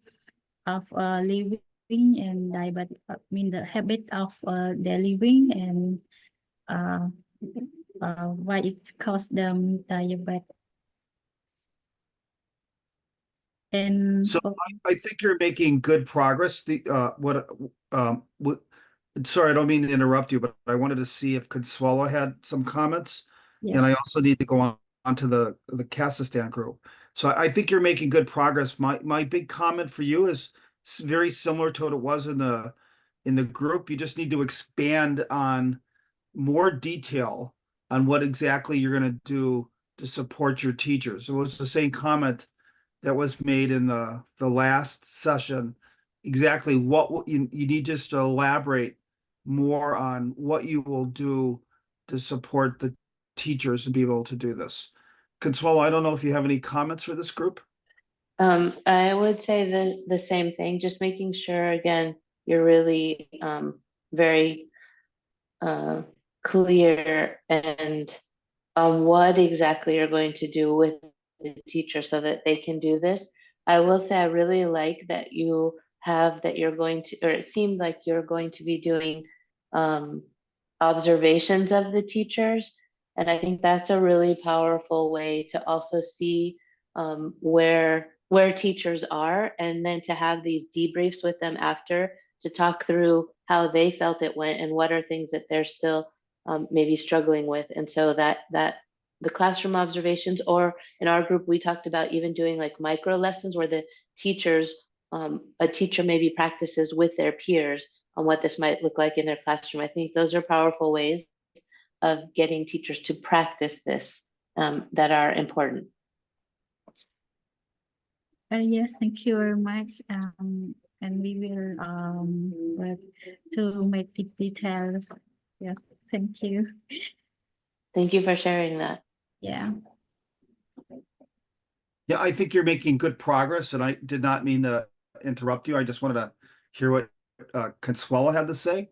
of living and diabetes, the habit of their living, and why it caused them diabetes. And So I think you're making good progress. Sorry, I don't mean to interrupt you, but I wanted to see if Consuelo had some comments. Yeah. And I also need to go on to the Kazakhstan group. So I think you're making good progress. My big comment for you is very similar to what it was in the group. You just need to expand on more detail on what exactly you're going to do to support your teachers. It was the same comment that was made in the last session. Exactly what you need just to elaborate more on what you will do to support the teachers and be able to do this. Consuelo, I don't know if you have any comments for this group. I would say the same thing, just making sure, again, you're really very clear and on what exactly you're going to do with the teacher so that they can do this. I will say I really like that you have that you're going to, or it seemed like you're going to be doing observations of the teachers. And I think that's a really powerful way to also see where teachers are, and then to have these debriefs with them after to talk through how they felt it went and what are things that they're still maybe struggling with. And so that the classroom observations, or in our group, we talked about even doing like micro lessons where the teachers, a teacher maybe practices with their peers on what this might look like in their classroom. I think those are powerful ways of getting teachers to practice this that are important. Yes, thank you very much. And we will work to make it detailed. Yeah, thank you. Thank you for sharing that. Yeah. Yeah, I think you're making good progress, and I did not mean to interrupt you. I just wanted to hear what Consuelo had to say.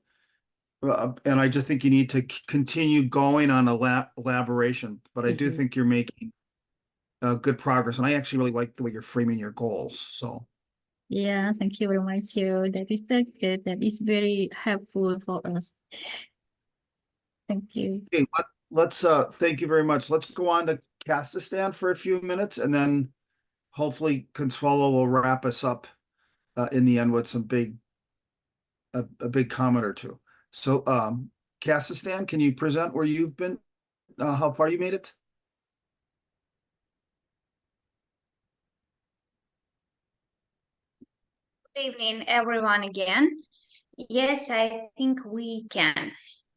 And I just think you need to continue going on elaboration, but I do think you're making good progress, and I actually really like the way you're framing your goals. So Yeah, thank you very much. That is good. That is very helpful for us. Thank you. okay, let's thank you very much. Let's go on to Kazakhstan for a few minutes, and then hopefully Consuelo will wrap us up in the end with some a big comment or two. So Kazakhstan, can you present where you've been, how far you made it? Good evening, everyone, again. Yes, I think we can.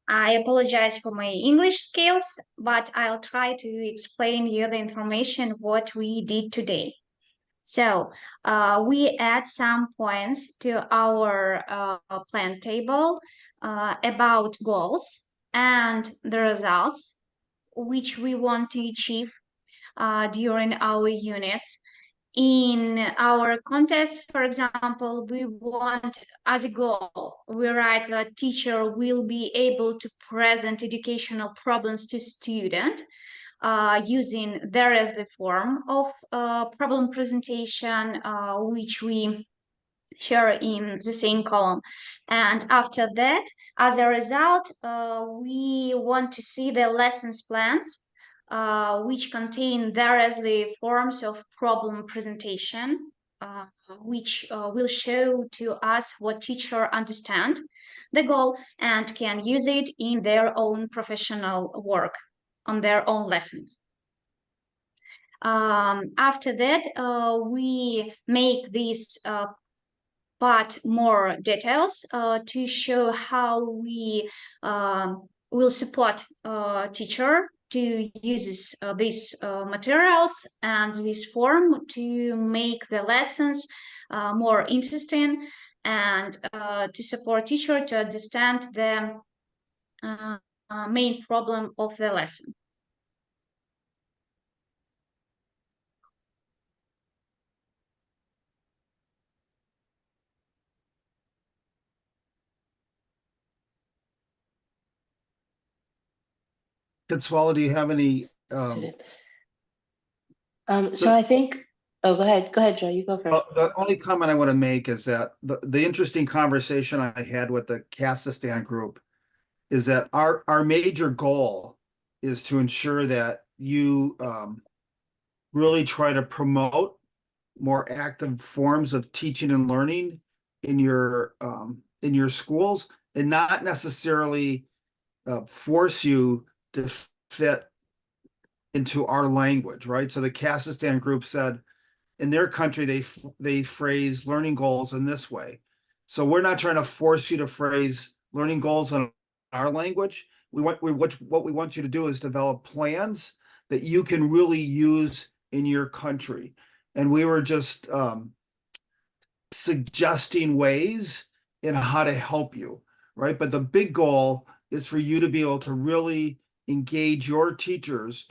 I apologize for my English skills, but I'll try to explain you the information what we did today. So we add some points to our plan table about goals and the results which we want to achieve during our units. In our contest, for example, we want as a goal, we write that teacher will be able to present educational problems to student using there as the form of problem presentation, which we share in the same column. And after that, as a result, we want to see the lessons plans, which contain the forms of problem presentation, which will show to us what teacher understand the goal and can use it in their own professional work on their own lessons. After that, we make this part more details to show how we will support teacher to use these materials and this form to make the lessons more interesting and to support teacher to understand the main problem of the lesson. Consuelo, do you have any? Students. So- So I think, oh, go ahead, Joe, you go first. The only comment I want to make is that the interesting conversation I had with the Kazakhstan group is that our major goal is to ensure that you really try to promote more active forms of teaching and learning in your schools, and not necessarily force you to fit into our language, right? So the Kazakhstan group said in their country they phrase learning goals in this way. So we're not trying to force you to phrase learning goals in our language. What we want you to do is develop plans that you can really use in your country. And we were just suggesting ways in how to help you, right? But the big goal is for you to be able to really engage your teachers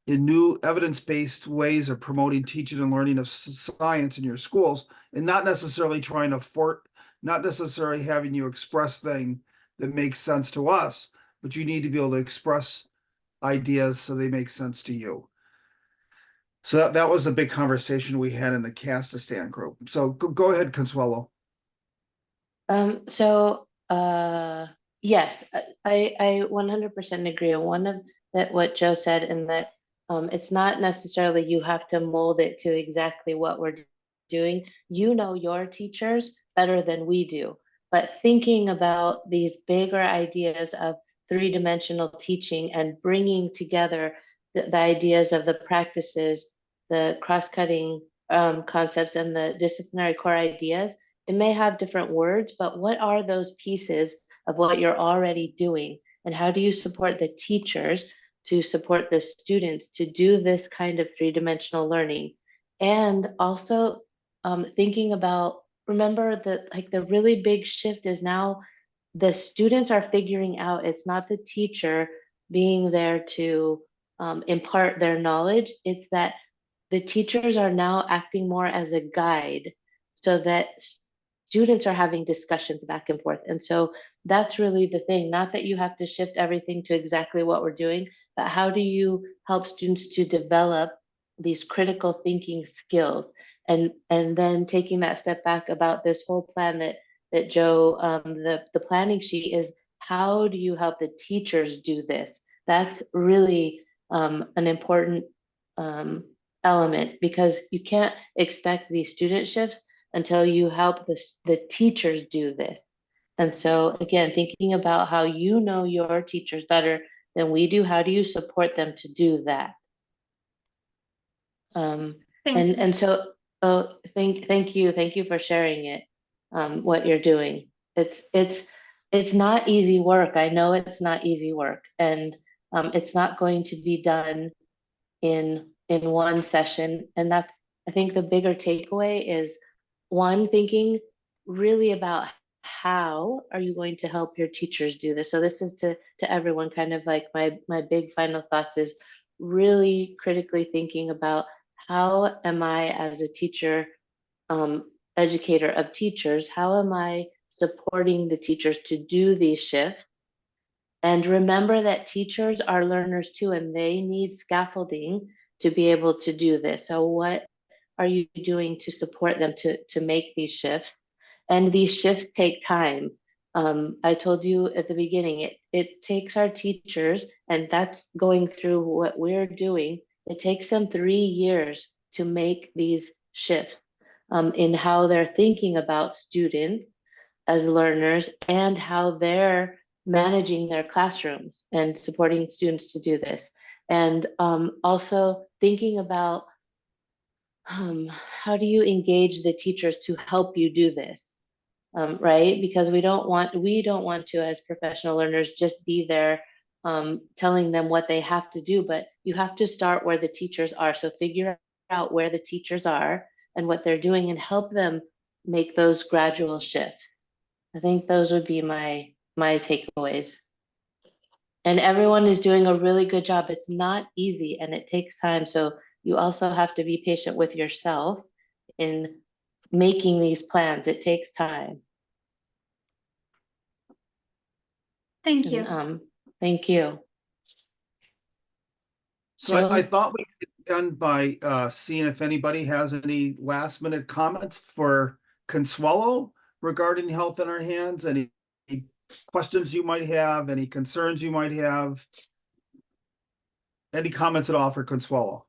in new evidence-based ways of promoting teaching and learning of science in your schools, and not necessarily not necessarily having you express things that make sense to us, but you need to be able to express ideas so they make sense to you. So that was the big conversation we had in the Kazakhstan group. So go ahead, Consuelo. Yes, I 100% agree on one of that what Joe said, in that it's not necessarily you have to mold it to exactly what we're doing. You know your teachers better than we do, but thinking about these bigger ideas of three-dimensional teaching and bringing together the ideas of the practices, the cross-cutting concepts, and the disciplinary core ideas. It may have different words, but what are those pieces of what you're already doing? And how do you support the teachers to support the students to do this kind of three-dimensional learning? And also thinking about, remember that like the really big shift is now the students are figuring out, it's not the teacher being there to impart their knowledge. It's that the teachers are now acting more as a guide so that students are having discussions back and forth. And so that's really the thing, not that you have to shift everything to exactly what we're doing, but how do you help students to develop these critical thinking skills? And then taking that step back about this whole plan that Joe, the planning sheet is, how do you help the teachers do this? That's really an important element, because you can't expect these student shifts until you help the teachers do this. And so again, thinking about how you know your teachers better than we do, how do you support them to do that? And so thank you for sharing it, what you're doing. It's not easy work. I know it's not easy work, and it's not going to be done in one session. And that's, I think the bigger takeaway is, one, thinking really about how are you going to help your teachers do this. So this is to everyone, kind of like my big final thoughts is really critically thinking about how am I, as a teacher, educator of teachers, how am I supporting the teachers to do these shifts? And remember that teachers are learners too, and they need scaffolding to be able to do this. So what are you doing to support them to make these shifts? And these shifts take time. I told you at the beginning, it takes our teachers, and that's going through what we're doing. It takes them 3 years to make these shifts in how they're thinking about students as learners and how they're managing their classrooms and supporting students to do this. And also thinking about how do you engage the teachers to help you do this, right? Because we don't want to, as professional learners, just be there telling them what they have to do, but you have to start where the teachers are. So figure out where the teachers are and what they're doing and help them make those gradual shifts. I think those would be my takeaways. And everyone is doing a really good job. It's not easy and it takes time. So you also have to be patient with yourself in making these plans. It takes time. Thank you. And, thank you. So Joe? I thought we could end by seeing if anybody has any last minute comments for Consuelo regarding health in our hands, any questions you might have, any concerns you might have, any comments at all for Consuelo.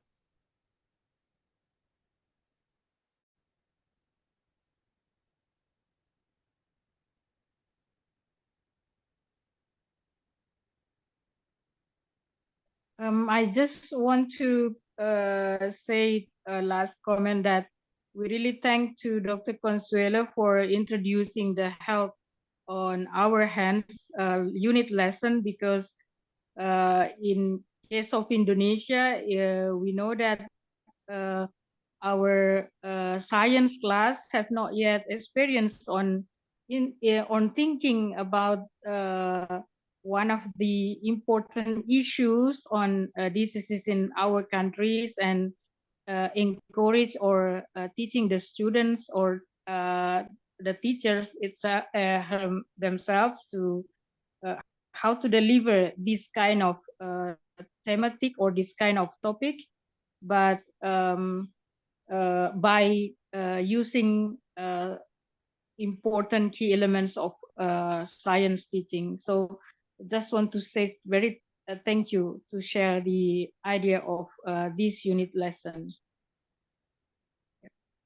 I just want to say a last comment that we really thank to Dr. Consuelo for introducing the health on our hands unit lesson, because in case of Indonesia, we know that our science class have not yet experienced on thinking about one of the important issues on diseases in our countries, and encourage or teaching the students or the teachers themselves to how to deliver this kind of thematic or this kind of topic, but by using important key elements of science teaching. So just want to say very thank you to share the idea of this unit lesson.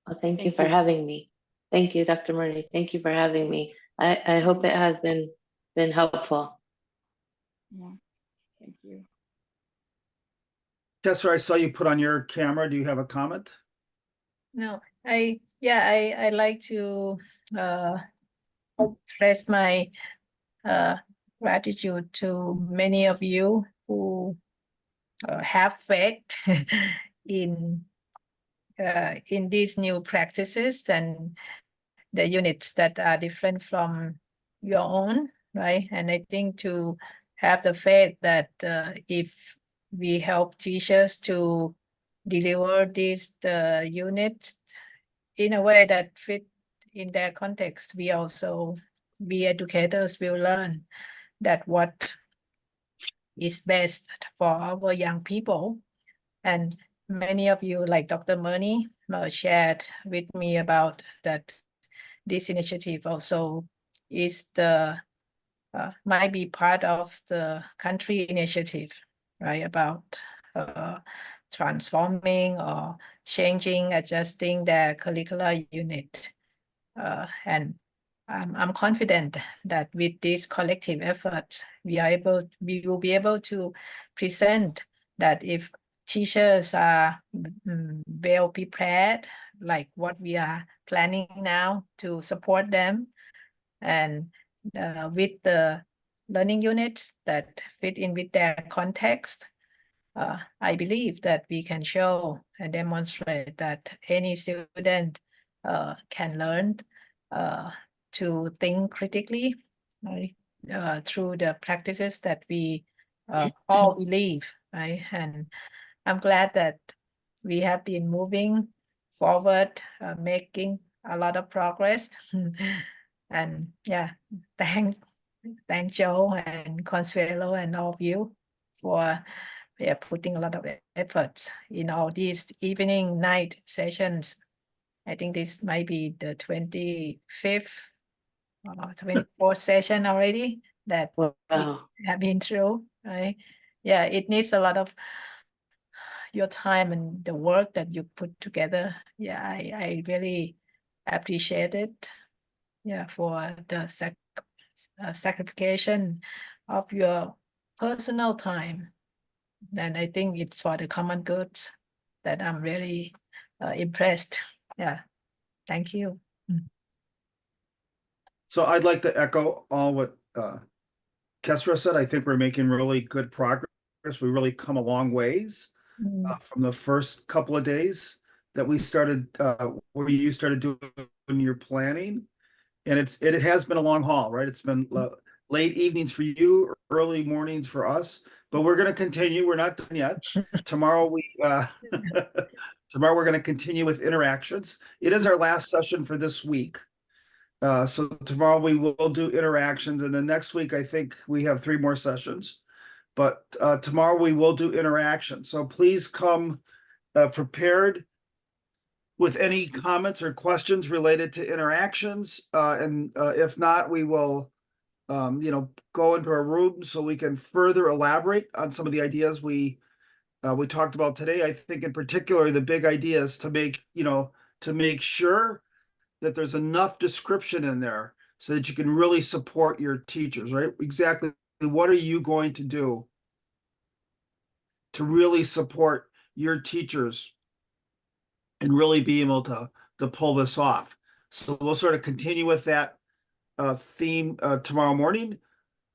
Well, thank you for having me. Thank you, Dr. Murray. Thank you for having me. I hope it has been helpful. Yeah, thank you. Tessa, I saw you put on your camera. Do you have a comment? No, I like to express my gratitude to many of you who have faith in these new practices and the units that are different from your own, right? And I think to have the faith that if we help teachers to deliver these units in a way that fit in their context, we educators will learn that what is best for our young people. And many of you, like Dr. Murray, shared with me about that this initiative also is might be part of the country initiative, right? About transforming or changing, adjusting their curricular unit. And I'm confident that with these collective efforts, we will be able to present that if teachers are well prepared, like what we are planning now to support them, and with the learning units that fit in with their context, I believe that we can show and demonstrate that any student can learn to think critically, right? Through the practices that we all believe, right? And I'm glad that we have been moving forward, making a lot of progress. And yeah, thank Joe and Consuelo and all of you for putting a lot of efforts in all these evening night sessions. I think this might be the 25th or 24th session already that we have been through, right? Yeah, it needs a lot of your time and the work that you put together. Yeah, I really appreciate it. Yeah, for the sacrification of your personal time. And I think it's for the common goods that I'm really impressed. Yeah, thank you. So I'd like to echo all what Kesra said. I think we're making really good progress. We really come a long ways from the first couple of days that we started, where you started doing your planning. And it has been a long haul, right? It's been late evenings for you, early mornings for us, but we're going to continue. We're not done yet. Tomorrow tomorrow we're going to continue with interactions. It is our last session for this week. So tomorrow we will do interactions, and then next week I think we have 3 more sessions. But tomorrow we will do interactions. So please come prepared with any comments or questions related to interactions. And if not, we will go into our room so we can further elaborate on some of the ideas we talked about today. I think in particular, the big idea is to make sure that there's enough description in there so that you can really support your teachers, right? Exactly what are you going to do to really support your teachers and really be able to pull this off. So we'll sort of continue with that theme tomorrow morning.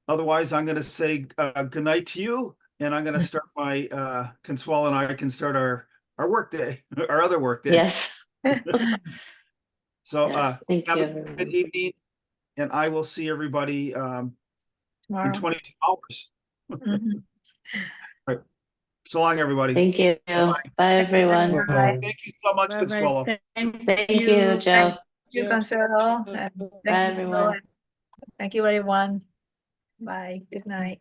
Otherwise, I'm going to say good night to you, and I'm going to start my Consuelo and I can start our work day, our other work day. Yes. So Yes, thank have you, a good everyone. evening, and I will see everybody in Tomorrow. 22 hours. Right. So long, everybody. Thank you. Bye-bye. Bye, everyone. Bye. Thank you so much, Consuelo. Thank you, Joe. Thank you, Consuelo. And Bye, thank you, everyone. Joe. Thank you, everyone. Bye. Good night.